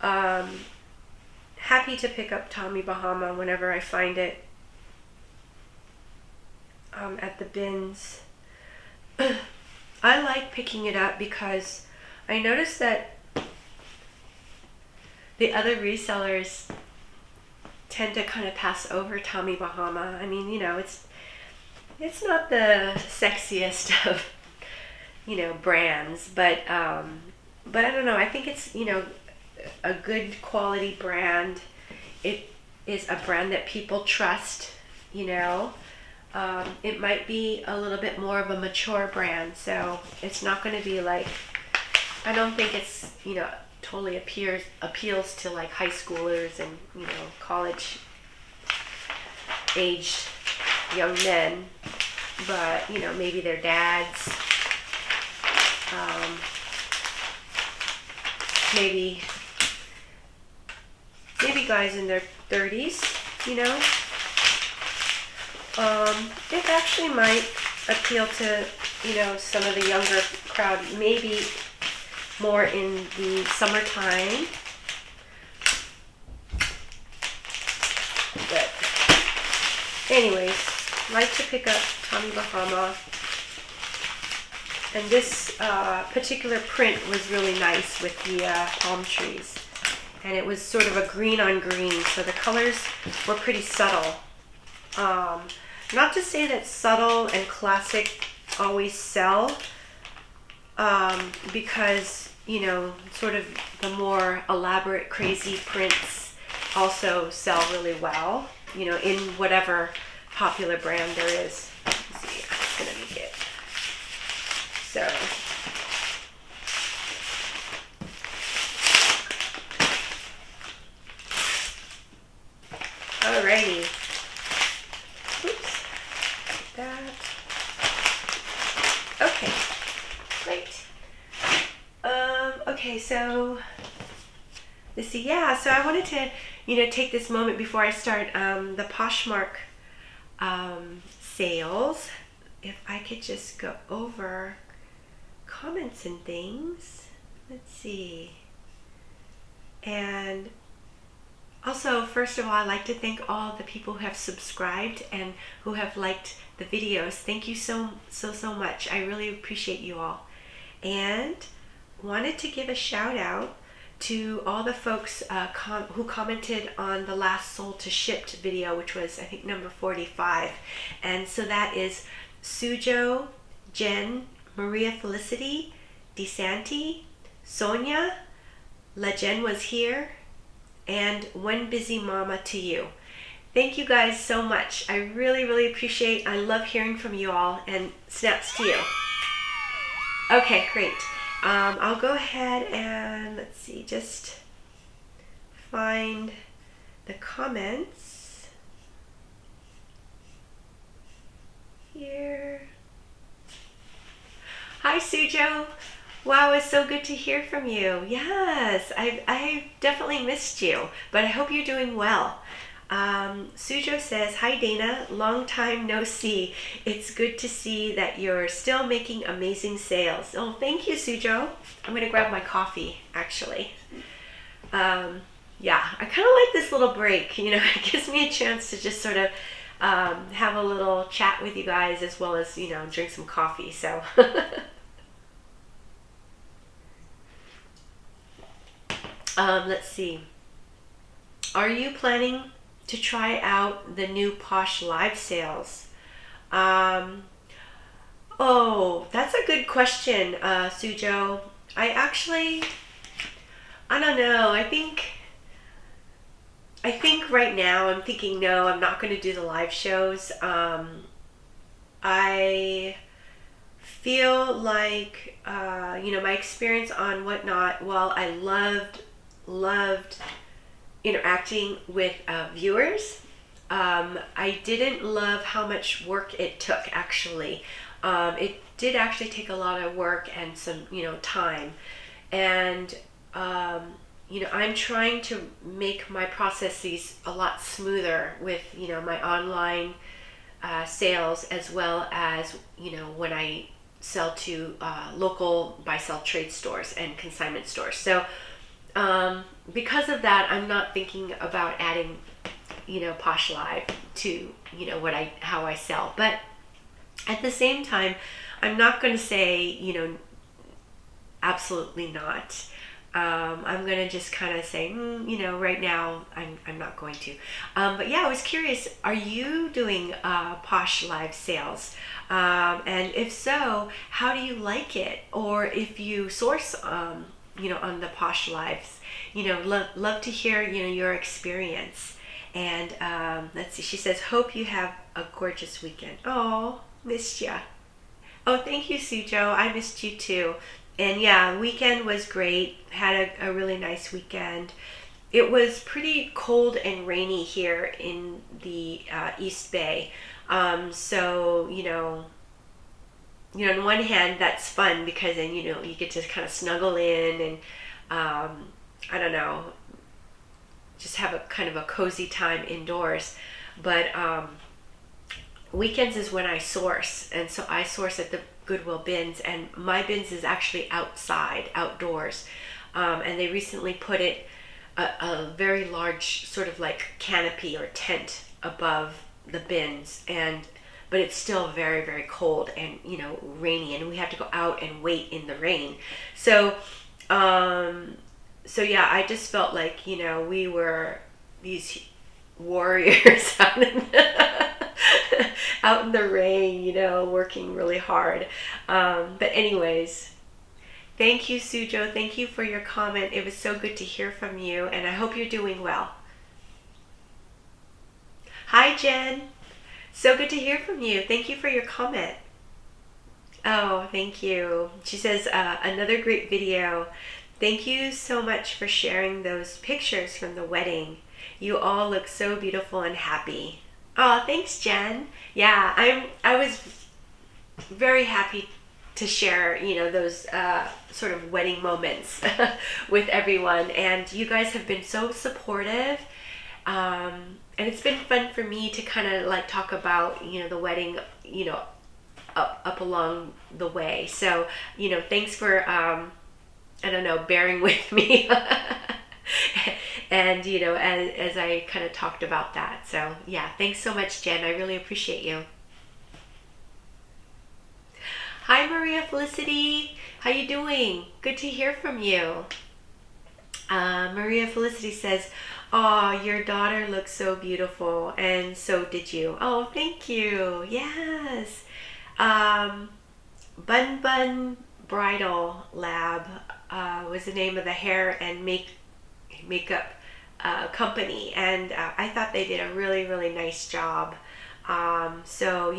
Happy to pick up Tommy Bahama whenever I find it at the bins. I like picking it up because I noticed that the other resellers tend to kind of pass over Tommy Bahama. I mean, it's not the sexiest of, brands, but I don't know. I think it's, a good quality brand. It is a brand that people trust, It might be a little bit more of a mature brand, so it's not going to be like, I don't think it's, totally appeals to like high schoolers and, college aged young men, but, maybe their dads, maybe guys in their 30s, It actually might appeal to, some of the younger crowd, maybe more in the summertime. But anyways, like to pick up Tommy Bahama. And this particular print was really nice with the palm trees. And it was sort of a green on green, so the colors were pretty subtle. Not to say that subtle and classic always sell, because, sort of the more elaborate, crazy prints also sell really well, in whatever popular brand there is. Let's see, I'm just going to make it. So, alrighty. Oops. That. Okay. Great. Okay, so let's see. Yeah, so I wanted to, take this moment before I start the Poshmark sales. If I could just go over comments and things. Let's see. And also, first of all, I'd like to thank all the people who have subscribed and who have liked the videos. Thank you so much. I really appreciate you all. And wanted to give a shout out to all the folks who commented on the last sold to shipped video, which was, I think, number 45. And so that is Sujo, Jen, Maria Felicity, DeSanti, Sonia, La Jen was here, and One Busy Mama to you. Thank you guys so much. I really appreciate. I love hearing from you all, and snaps to you. Okay, great. I'll go ahead and let's see, just find the comments here. Hi Sujo. Wow, it's so good to hear from you. Yes, I definitely missed you, but I hope you're doing well. Sujo says, hi Dana, long time no see. It's good to see that you're still making amazing sales. Oh, thank you, Sujo. I'm gonna grab my coffee, actually. Yeah, I kind of like this little break. It gives me a chance to just sort of have a little chat with you guys, as well as, drink some coffee, so. Let's see. Are you planning to try out the new Posh live sales? Oh, that's a good question, Sujo. I don't know. I think right now I'm thinking, no, I'm not going to do the live shows. I feel like, my experience on Whatnot, while I loved interacting with viewers, I didn't love how much work it took, actually. It did actually take a lot of work and some, time. And, I'm trying to make my processes a lot smoother with, my online sales, as well as, when I sell to local buy-sell trade stores and consignment stores. So, because of that, I'm not thinking about adding, Posh Live to, how I sell. But at the same time, I'm not going to say, absolutely not. I'm going to just kind of say, right now, I'm not going to. But yeah, I was curious, are you doing Posh Live sales? And if so, how do you like it? Or if you source, on the Posh Lives, love to hear, your experience. And let's see, she says, hope you have a gorgeous weekend. Oh, missed ya. Oh, thank you, Sujo. I missed you too. And yeah, weekend was great. Had a really nice weekend. It was pretty cold and rainy here in the East Bay. So, on one hand, that's fun because then, you get to kind of snuggle in and, I don't know, just have a kind of a cozy time indoors. But weekends is when I source, and so I source at the Goodwill bins, and my bins is actually outside, outdoors, and they recently put it a very large sort of like canopy or tent above the bins, but it's still very, very cold and rainy, and we have to go out and wait in the rain. So yeah, I just felt like we were these warriors out in the rain, working really hard. But anyways, thank you, Sujo. Thank you for your comment. It was so good to hear from you, and I hope you're doing well. Hi, Jen. So good to hear from you. Thank you for your comment. Oh, thank you. She says, another great video. Thank you so much for sharing those pictures from the wedding. You all look so beautiful and happy. Oh, thanks, Jen. Yeah, I was very happy to share, those sort of wedding moments with everyone. And you guys have been so supportive. And it's been fun for me to kind of like talk about, the wedding, up along the way. So, thanks for, bearing with me. And, as I kind of talked about that. So, yeah, thanks so much, Jen. I really appreciate you. Hi, Maria Felicity. How you doing? Good to hear from you. Maria Felicity says, oh, your daughter looks so beautiful, and so did you. Oh, thank you. Yes. Bun Bun Bridal Lab was the name of the hair and makeup company, and I thought they did a really, really nice job. So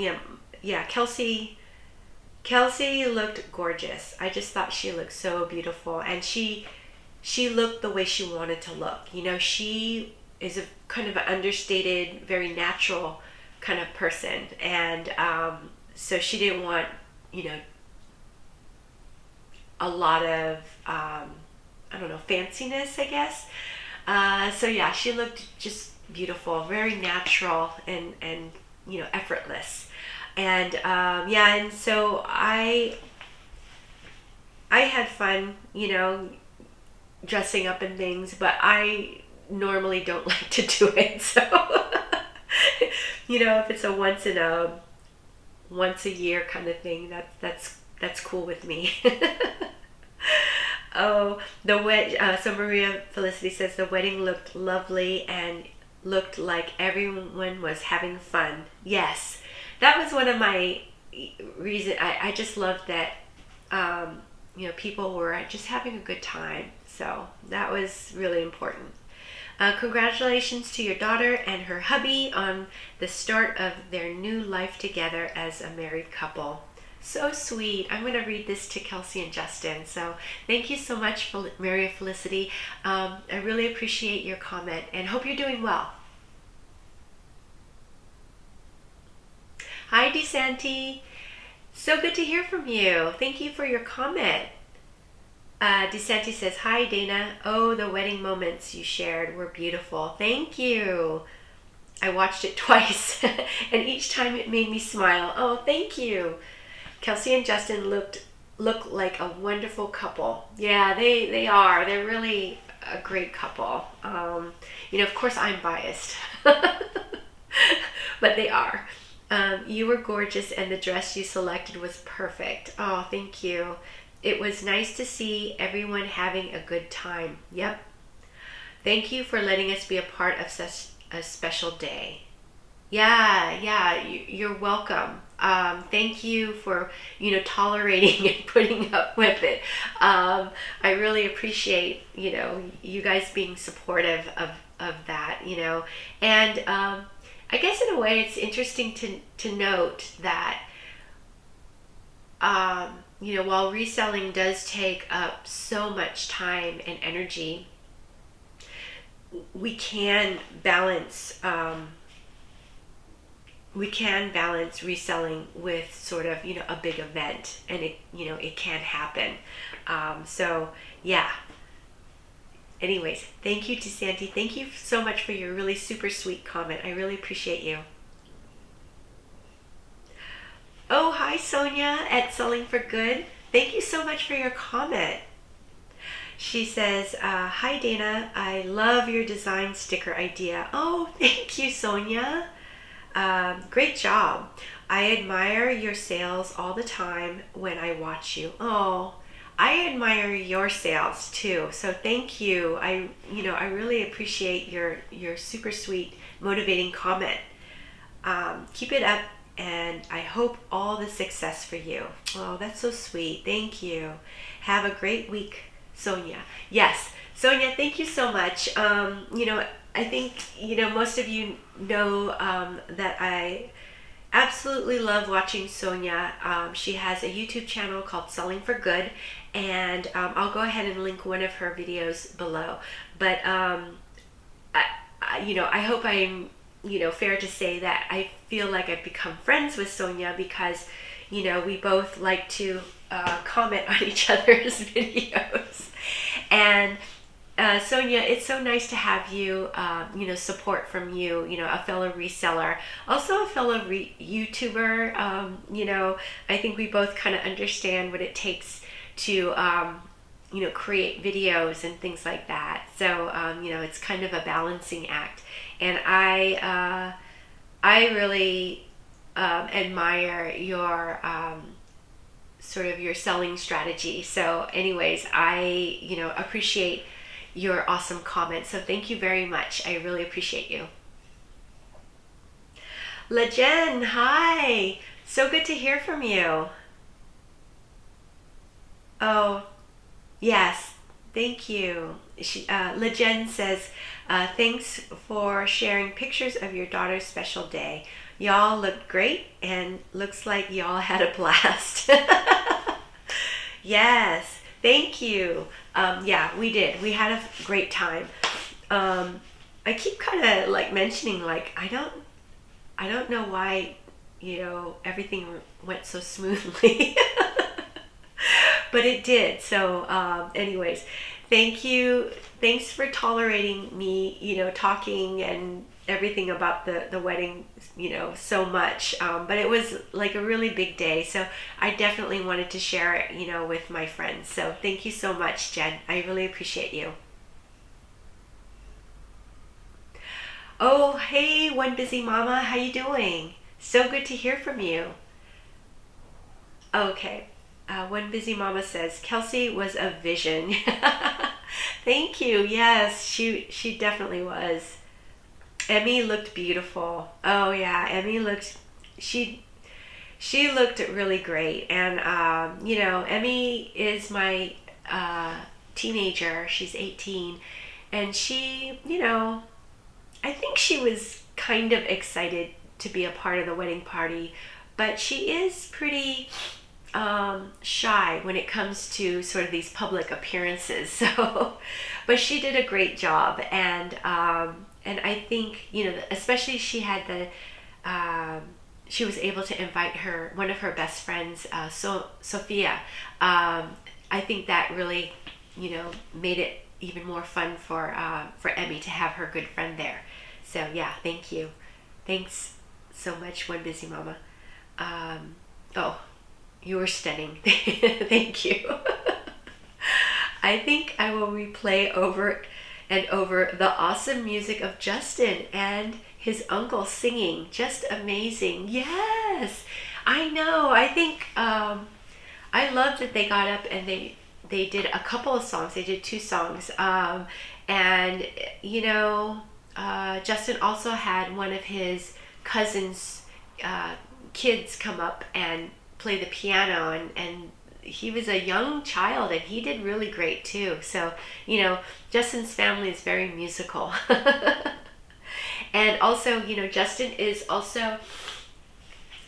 yeah, Kelsey looked gorgeous. I just thought she looked so beautiful, and she looked the way she wanted to look. She is a kind of an understated, very natural kind of person, and so she didn't want a lot of fanciness, I guess. So yeah, she looked just beautiful, very natural, and effortless. And and so I had fun, dressing up and things, but I normally don't like to do it. So if it's a once a year kind of thing, that's cool with me. Oh, so Maria Felicity says the wedding looked lovely and looked like everyone was having fun. Yes, that was one of my reasons. I just loved that, people were just having a good time. So that was really important. Congratulations to your daughter and her hubby on the start of their new life together as a married couple. So sweet. I'm going to read this to Kelsey and Justin. So thank you so much, Maria Felicity. I really appreciate your comment and hope you're doing well. Hi, DeSanti. So good to hear from you. Thank you for your comment. DeSanti says, hi, Dana. Oh, the wedding moments you shared were beautiful. Thank you. I watched it twice, and each time it made me smile. Oh, thank you. Kelsey and Justin look like a wonderful couple. Yeah, they are. They're really a great couple. Of course I'm biased, but they are. You were gorgeous, and the dress you selected was perfect. Oh, thank you. It was nice to see everyone having a good time. Yep. Thank you for letting us be a part of such a special day. Yeah, you're welcome. Thank you for, tolerating and putting up with it. I really appreciate, you guys being supportive of that, and I guess in a way it's interesting to note that, while reselling does take up so much time and energy, we can balance reselling with sort of, a big event, and it can happen. So yeah. Anyways, thank you to Sandy. Thank you so much for your really super sweet comment. I really appreciate you. Sonia at Selling for Good. Thank you so much for your comment. She says, hi Dana, I love your design sticker idea. Oh, thank you, Sonia. Great job. I admire your sales all the time when I watch you. Oh, I admire your sales too. So thank you. I really appreciate your super sweet, motivating comment. Keep it up, and I hope all the success for you. Oh, that's so sweet. Thank you. Have a great week, Sonia. Yes, Sonia, thank you so much. I think, most of you know that I absolutely love watching Sonia. She has a YouTube channel called Selling for Good, and I'll go ahead and link one of her videos below. But I hope I'm fair to say that I feel like I've become friends with Sonia because we both like to comment on each other's videos. And Sonia, it's so nice to have you, support from you, a fellow reseller, also a fellow YouTuber. I think we both kind of understand what it takes to, create videos and things like that. So, it's kind of a balancing act. And I really admire your sort of your selling strategy. So anyways, I appreciate your awesome comments. So thank you very much. I really appreciate you. LaJen, hi. So good to hear from you. Oh, yes. Thank you. LaJen says, thanks for sharing pictures of your daughter's special day. Y'all looked great and looks like y'all had a blast. Yes, thank you. Yeah, we did. We had a great time. I keep kind of like mentioning, like, I don't know why, everything went so smoothly. But it did. So anyways, thank you. Thanks for tolerating me, talking and everything about the wedding, so much. But it was like a really big day. So I definitely wanted to share it, with my friends. So thank you so much, Jen. I really appreciate you. Oh, hey, One Busy Mama. How you doing? So good to hear from you. Okay. One Busy Mama says, Kelsey was a vision. Thank you. Yes, she definitely was. Emmy looked beautiful. Oh yeah, Emmy looked, she looked really great. And Emmy is my teenager. She's 18, and she, I think she was kind of excited to be a part of the wedding party, but she is pretty shy when it comes to sort of these public appearances. So, but she did a great job, and I think, especially she had she was able to invite one of her best friends, Sophia. I think that really, made it even more fun for Emmy to have her good friend there. So yeah, thank you. Thanks so much, One Busy Mama. Oh, you were stunning. Thank you. I think I will replay over and over the awesome music of Justin and his uncle singing. Just amazing. Yes, I know. I think I love that they got up and they did a couple of songs. They did 2 songs. And Justin also had one of his cousins' kids come up and play the piano, and he was a young child and he did really great too. So, Justin's family is very musical. And also, Justin is also,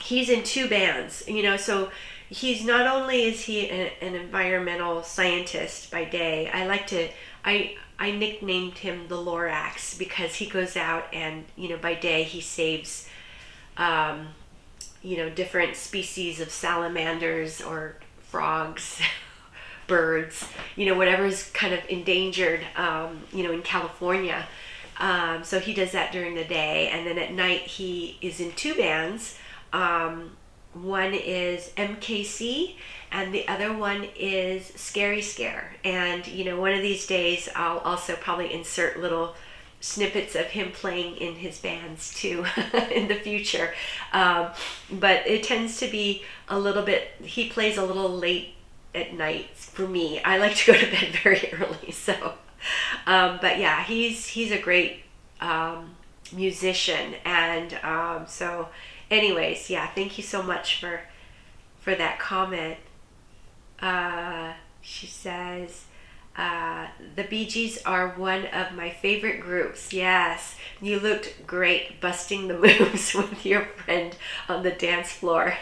he's in 2 bands, so he's not only is he an environmental scientist by day. I nicknamed him the Lorax because he goes out and, by day he saves, different species of salamanders or frogs, birds, whatever's kind of endangered, in California. So he does that during the day, and then at night he is in 2 bands, one is MKC and the other one is Scary Scare. And one of these days I'll also probably insert little snippets of him playing in his bands too in the future. But it tends to be a little bit, he plays a little late at night for me. I like to go to bed very early. So, but yeah, he's a great musician. And so anyways, yeah, thank you so much for that comment. She says, the Bee Gees are one of my favorite groups. Yes, you looked great busting the moves with your friend on the dance floor.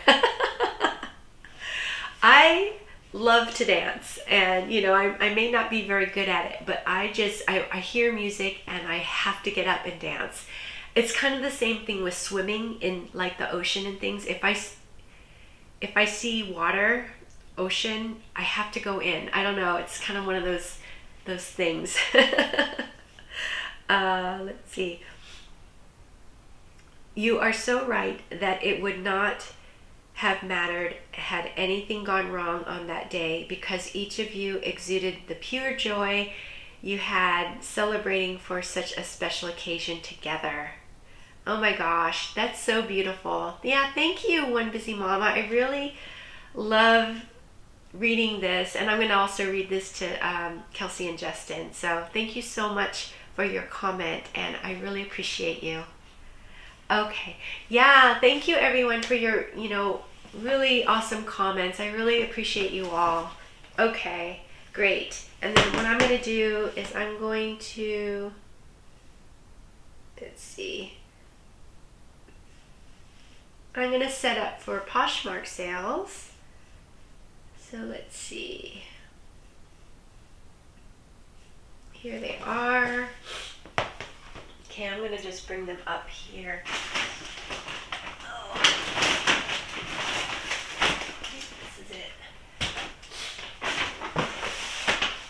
I love to dance, and I may not be very good at it, but I hear music and I have to get up and dance. It's kind of the same thing with swimming in like the ocean and things. If I see water, ocean, I have to go in. I don't know, it's kind of one of those things. Let's see. You are so right that it would not have mattered had anything gone wrong on that day, because each of you exuded the pure joy you had celebrating for such a special occasion together. Oh my gosh, that's so beautiful. Yeah, thank you, One Busy Mama. I really love reading this, and I'm going to also read this to Kelsey and Justin. So thank you so much for your comment, and I really appreciate you. Okay, yeah, thank you everyone for your really awesome comments. I really appreciate you all. Okay, great. And then what I'm going to do is I'm going to, let's see, I'm going to set up for Poshmark sales. So let's see. Here they are. Okay, I'm going to just bring them up here. Oh. Okay, this is it.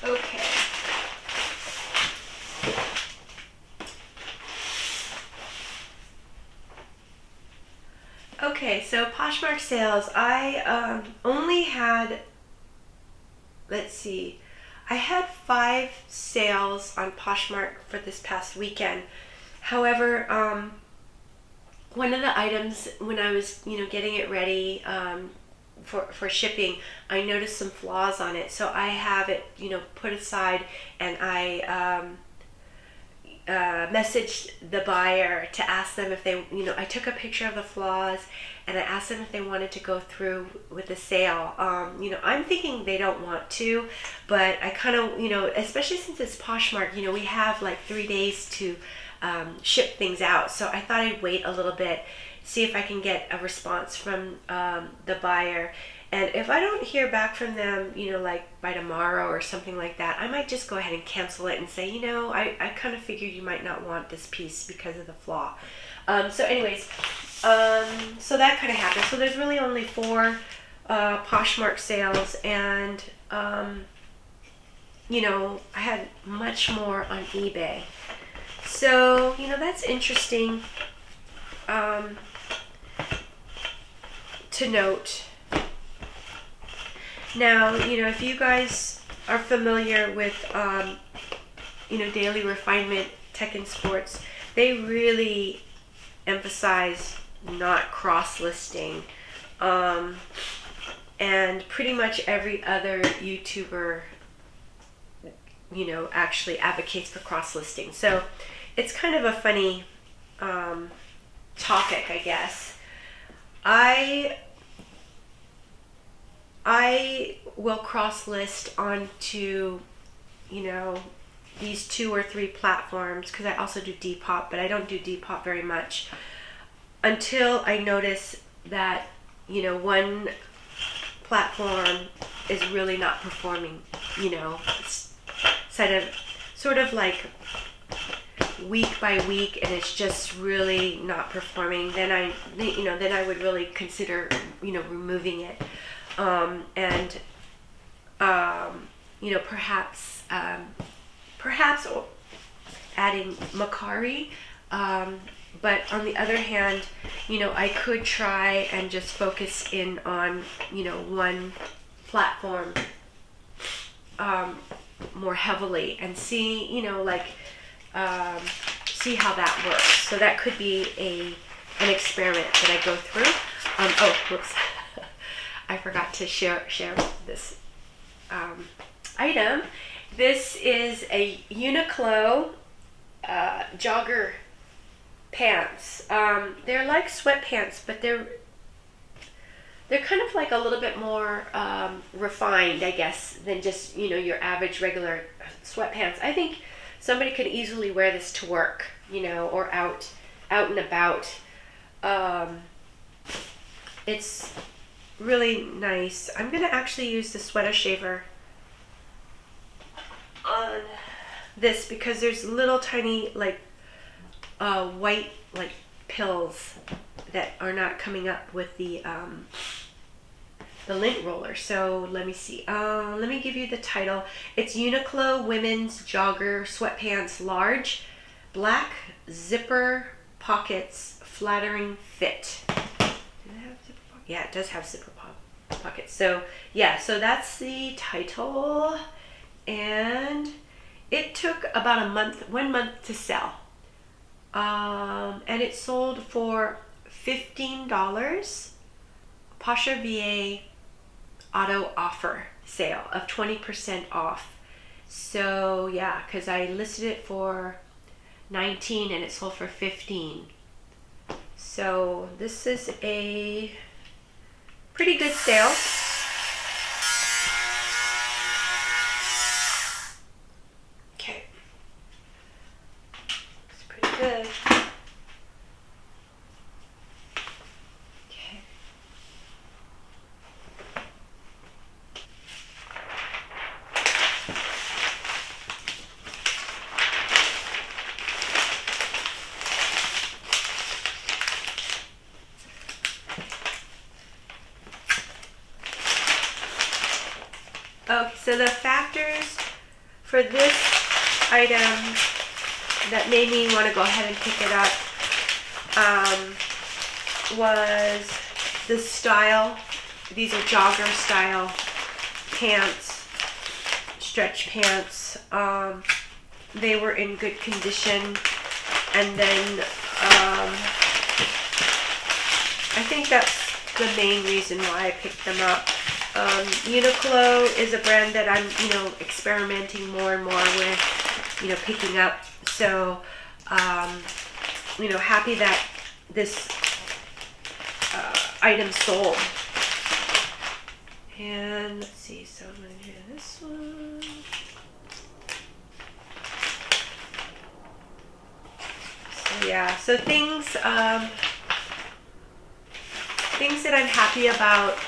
Okay. Okay, so Poshmark sales, I only had, let's see, I had 5 sales on Poshmark for this past weekend. However, one of the items when I was, getting it ready for shipping, I noticed some flaws on it. So I have it, put aside, and I messaged the buyer to ask them if they, I took a picture of the flaws and I asked them if they wanted to go through with the sale. I'm thinking they don't want to, but I kind of, especially since it's Poshmark, we have like 3 days to ship things out. So I thought I'd wait a little bit, see if I can get a response from the buyer. And if I don't hear back from them, like by tomorrow or something like that, I might just go ahead and cancel it and say, I kind of figured you might not want this piece because of the flaw. So anyways, so that kind of happened. So there's really only 4 Poshmark sales, and I had much more on eBay. So, that's interesting to note. Now, if you guys are familiar with, Daily Refinement Tech and Sports, they really emphasize not cross-listing. And pretty much every other YouTuber, actually advocates for cross-listing. So it's kind of a funny topic, I guess. I will cross-list onto, these 2 or 3 platforms, because I also do Depop, but I don't do Depop very much, until I notice that, one platform is really not performing, sort of like week by week, and it's just really not performing. Then I would really consider, removing it. Perhaps adding Macari, But on the other hand, you know, I could try and just focus in on, you know, one platform more heavily and see, you know, like see how that works. So that could be an experiment that I go through. Oh, whoops. I forgot to share this item. This is a Uniqlo jogger pants. They're like sweatpants, but they're kind of like a little bit more refined, I guess, than just, you know, your average regular sweatpants. I think somebody could easily wear this to work, you know, or out and about. It's really nice. I'm gonna actually use the sweater shaver on this because there's little tiny like white like pills that are not coming up with the lint roller. So let me see. Let me give you the title. It's Uniqlo Women's Jogger Sweatpants Large, Black Zipper Pockets, Flattering Fit. Do they have zipper pockets? Yeah, it does have zipper pockets. So yeah, so that's the title, and it took about 1 month to sell. And it sold for $15. Posher VA auto offer sale of 20% off. So yeah, because I listed it for $19 and it sold for $15. So this is a pretty good sale. Okay. It's pretty good. Okay. Okay, so the factors for this item that made me want to go ahead and pick it up was the style. These are jogger style pants, stretch pants. They were in good condition, and then I think that's the main reason why I picked them up. Uniqlo is a brand that I'm, you know, experimenting more and more with, you know, picking up. So, you know, happy that this item sold. And let's see, so I'm going to do this one. So yeah, so things that I'm happy about,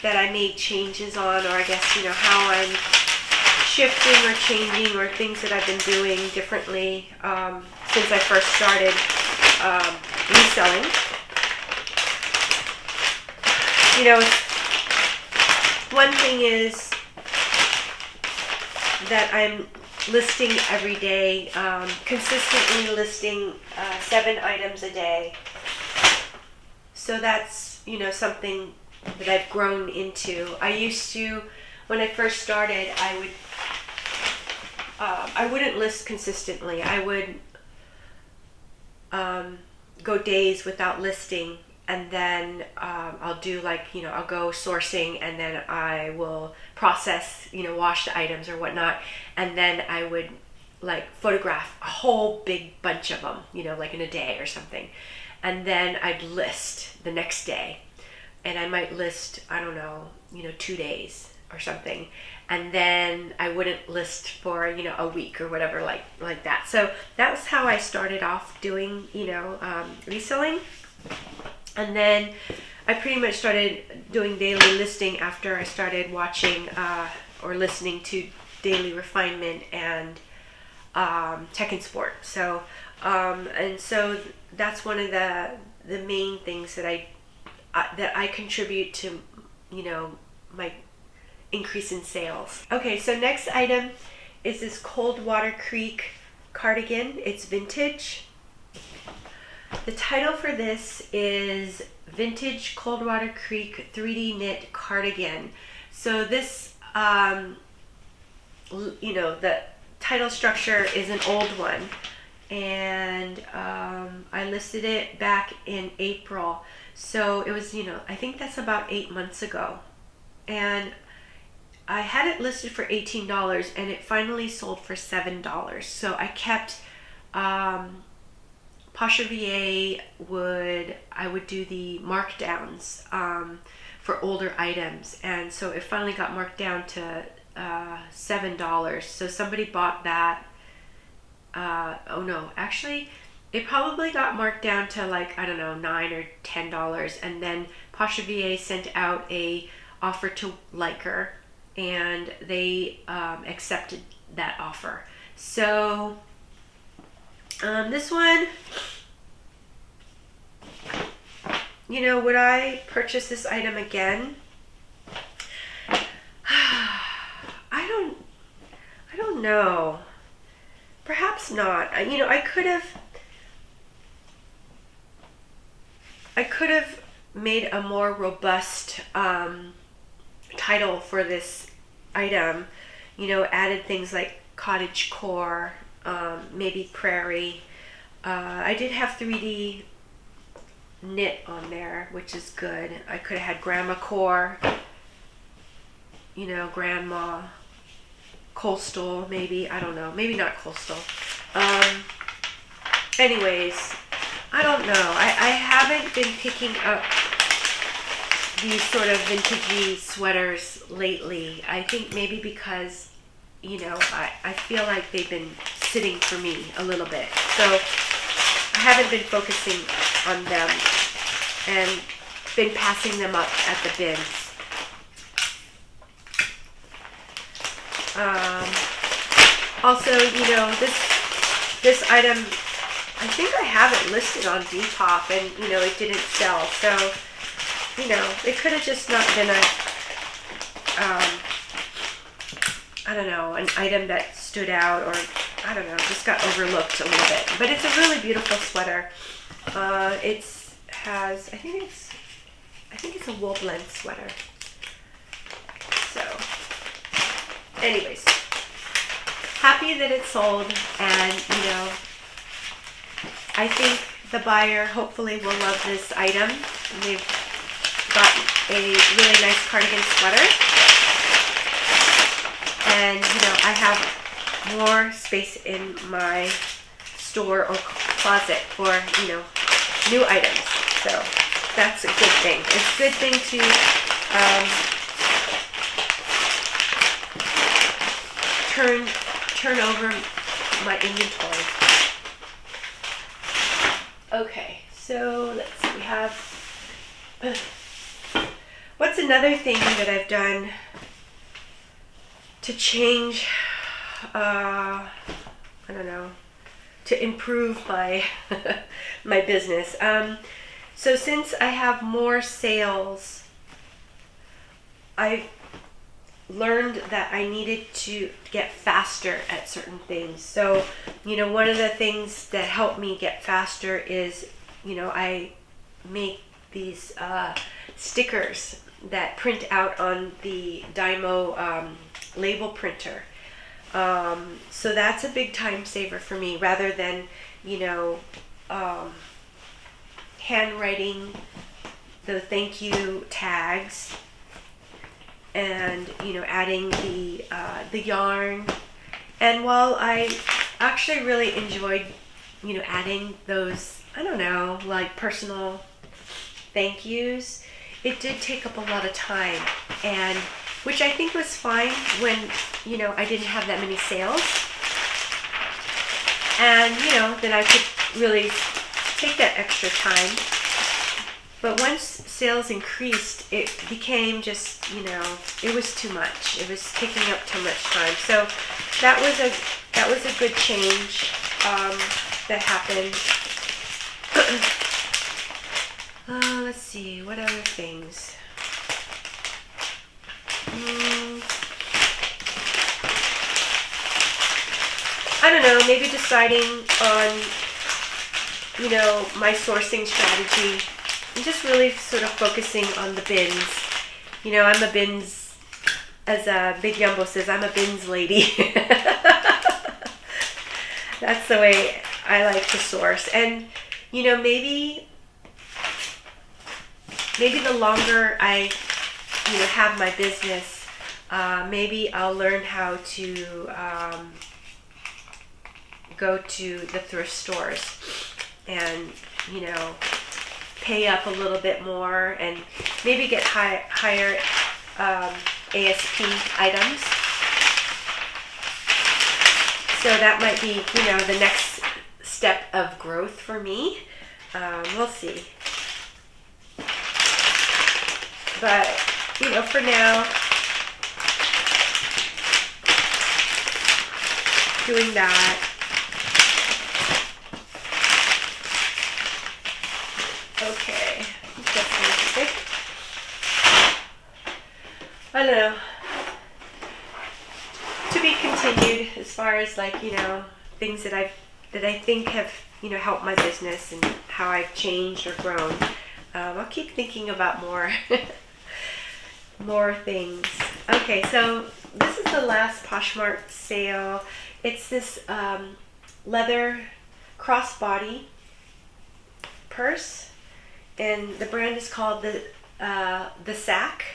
that I made changes on, or I guess, you know, how I'm shifting or changing, or things that I've been doing differently since I first started reselling. You know, one thing is that I'm listing every day, consistently listing 7 items a day. So that's, you know, something that I've grown into. I used to, when I first started, I wouldn't list consistently. I would go days without listing, and then I'll do, like, you know, I'll go sourcing, and then I will process, you know, wash the items or whatnot, and then I would like photograph a whole big bunch of them, you know, like in a day or something. And then I'd list the next day, and I might list, I don't know, you know, 2 days or something, and then I wouldn't list for, you know, a week or whatever, like that. So that was how I started off doing, you know, reselling. And then I pretty much started doing daily listing after I started watching or listening to Daily Refinement and Tech and Sport. So and so that's one of the main things that I contribute to, you know, my increase in sales. Okay, so next item is this Coldwater Creek cardigan. It's vintage. The title for this is Vintage Coldwater Creek 3D Knit Cardigan. So this, you know, the title structure is an old one, and I listed it back in April. So it was, you know, I think that's about 8 months ago. And I had it listed for $18 and it finally sold for $7. So I kept, Posher VA I would do the markdowns for older items. And so it finally got marked down to $7. So somebody bought that. Oh no, actually it probably got marked down to like, I don't know, $9 or $10. And then Posher VA sent out a offer to Liker, and they accepted that offer. So this one, you know, would I purchase this item again? I don't know. Perhaps not. You know, I could have made a more robust title for this item. You know, added things like cottage core, maybe prairie. I did have 3D knit on there, which is good. I could have had grandma core, you know, grandma, coastal, maybe, I don't know, maybe not coastal. Anyways, I don't know. I haven't been picking up these sort of vintagey sweaters lately. I think maybe because, you know, I feel like they've been sitting for me a little bit. So I haven't been focusing on them and been passing them up at the bins. Also, you know, this item, I think I have it listed on Depop, and, you know, it didn't sell. So, you know, it could have just not been a, I don't know, an item that stood out, or, I don't know, just got overlooked a little bit. But it's a really beautiful sweater. I think it's a wool blend sweater. So, anyways, happy that it sold, and, you know, I think the buyer hopefully will love this item. They've got a really nice cardigan sweater, and, you know, I have more space in my store or closet for, you know, new items. So that's a good thing. It's a good thing to turn over my inventory. Okay, so let's see, we have, what's another thing that I've done to change, I don't know, to improve my, my business. So since I have more sales, I've learned that I needed to get faster at certain things. So, you know, one of the things that helped me get faster is, you know, I make these stickers that print out on the Dymo label printer. So that's a big time saver for me, rather than, you know, handwriting the thank you tags and, you know, adding the yarn. And while I actually really enjoyed, you know, adding those, I don't know, like personal thank yous, it did take up a lot of time, and which I think was fine when, you know, I didn't have that many sales. And, you know, then I could really take that extra time. But once sales increased, it became just, you know, it was too much. It was taking up too much time. So that was a good change that happened. Let's see, what other things? I don't know, maybe deciding on, you know, my sourcing strategy and just really sort of focusing on the bins. You know, I'm a bins, as Big Yumbo says, I'm a bins lady. That's the way I like to source. And, you know, maybe the longer I, you know, have my business, maybe I'll learn how to go to the thrift stores and, you know, pay up a little bit more and maybe get higher ASP items. So that might be, you know, the next step of growth for me. We'll see. But, you know, for now, doing that. Okay. I don't know. To be continued as far as, like, you know, things that I think have, you know, helped my business and how I've changed or grown. I'll keep thinking about more more things. Okay, so this is the last Poshmark sale. It's this leather crossbody purse, and the brand is called the Sack.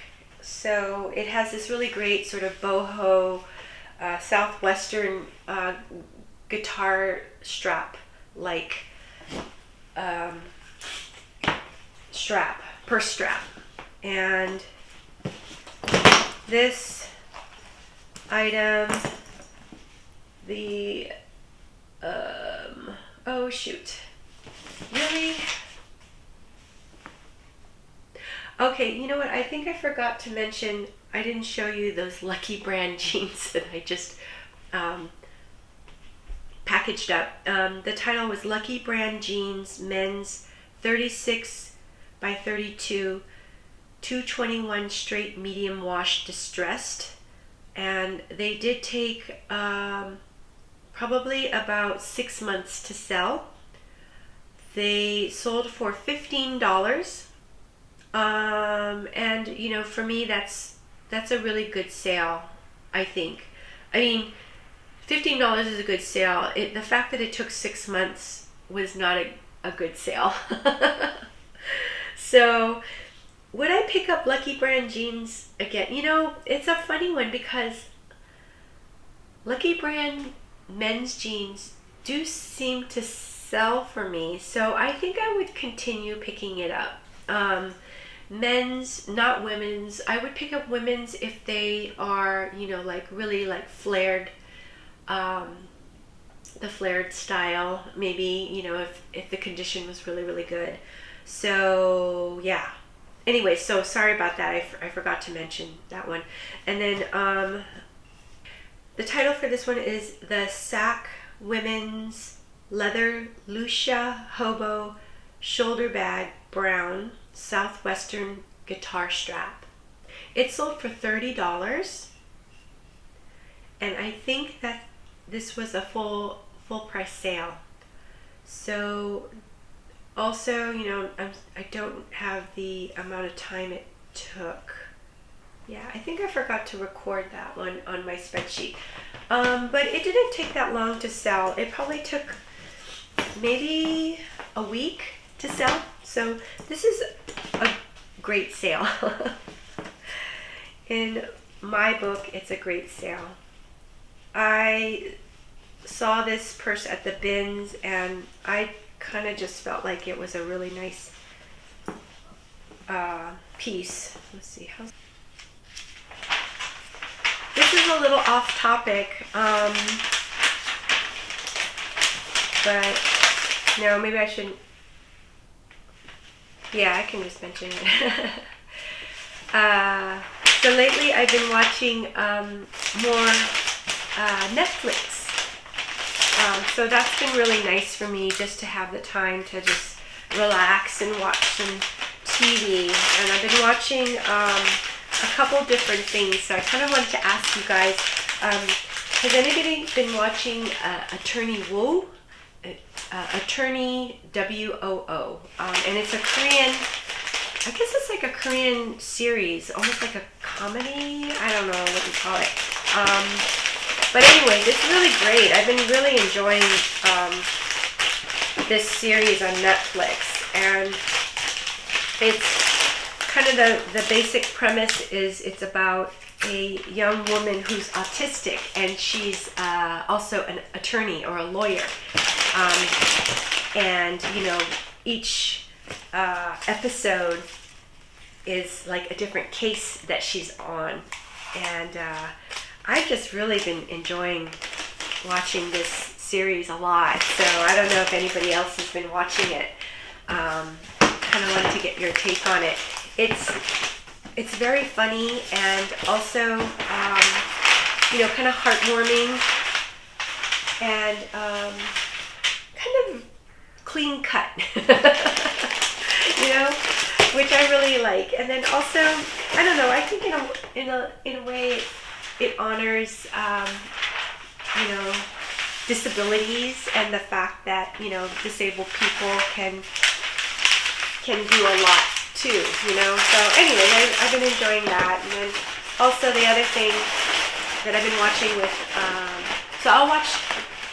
So it has this really great sort of boho southwestern guitar strap, like purse strap. And this item, the oh shoot, really? Okay, you know what? I think I forgot to mention, I didn't show you those Lucky Brand jeans that I just packaged up. The title was Lucky Brand Jeans Men's 36 by 32 221 straight medium wash distressed. And they did take probably about 6 months to sell. They sold for $15. And you know, for me, that's a really good sale, I think. I mean, $15 is a good sale. The fact that it took 6 months was not a good sale. So would I pick up Lucky Brand jeans again? You know, it's a funny one because Lucky Brand men's jeans do seem to sell for me, so I think I would continue picking it up. Men's, not women's. I would pick up women's if they are, you know, like really like flared, the flared style, maybe, you know, if the condition was really, really good. So yeah. Anyway, so sorry about that. I forgot to mention that one. And then the title for this one is the Sack Women's Leather Lucia Hobo Shoulder Bag Brown Southwestern Guitar Strap. It sold for $30, and I think that this was a full price sale. So also, you know, I don't have the amount of time it took. Yeah, I think I forgot to record that one on my spreadsheet. But it didn't take that long to sell. It probably took maybe a week to sell. So this is a great sale. In my book, it's a great sale. I saw this purse at the bins and I kind of just felt like it was a really nice piece. Let's see how. This is a little off topic, but no, maybe I shouldn't. Yeah, I can just mention it. So lately I've been watching more Netflix. So that's been really nice for me, just to have the time to just relax and watch some TV. And I've been watching a couple different things. So I kind of wanted to ask you guys, Has anybody been watching Attorney Woo? Attorney WOO. And it's a Korean, I guess it's like a Korean series, almost like a comedy. I don't know what you call it. But anyway, it's really great. I've been really enjoying this series on Netflix, and it's kind of the basic premise is it's about a young woman who's autistic, and she's also an attorney or a lawyer. And you know, each episode is like a different case that she's on, and I've just really been enjoying watching this series a lot. So I don't know if anybody else has been watching it. Kind of wanted to get your take on it. It's very funny and also you know, kind of heartwarming and kind of clean cut, you know, which I really like. And then also, I don't know, I think in a way it honors you know, disabilities and the fact that, you know, disabled people can do a lot too, you know. So anyway, I've been enjoying that. And then also the other thing that I've been watching with, so I'll watch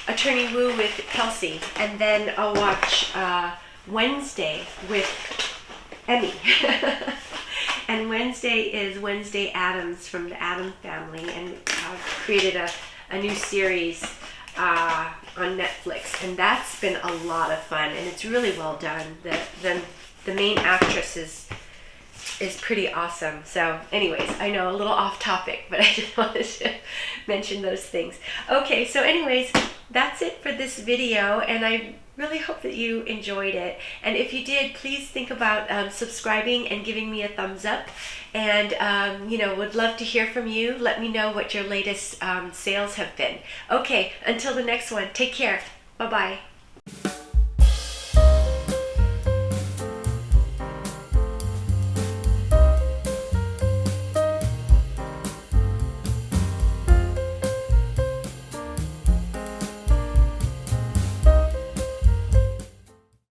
Attorney Woo with Kelsey, and then I'll watch Wednesday with Emmy. And Wednesday is Wednesday Addams from the Addams Family, and I've created a new series on Netflix, and that's been a lot of fun, and it's really well done. The main actress is pretty awesome. So anyways, I know a little off topic, but I just wanted to mention those things. Okay, so anyways, that's it for this video, and I really hope that you enjoyed it. And if you did, please think about subscribing and giving me a thumbs up. And you know, would love to hear from you. Let me know what your latest sales have been. Okay, until the next one, take care. Bye-bye.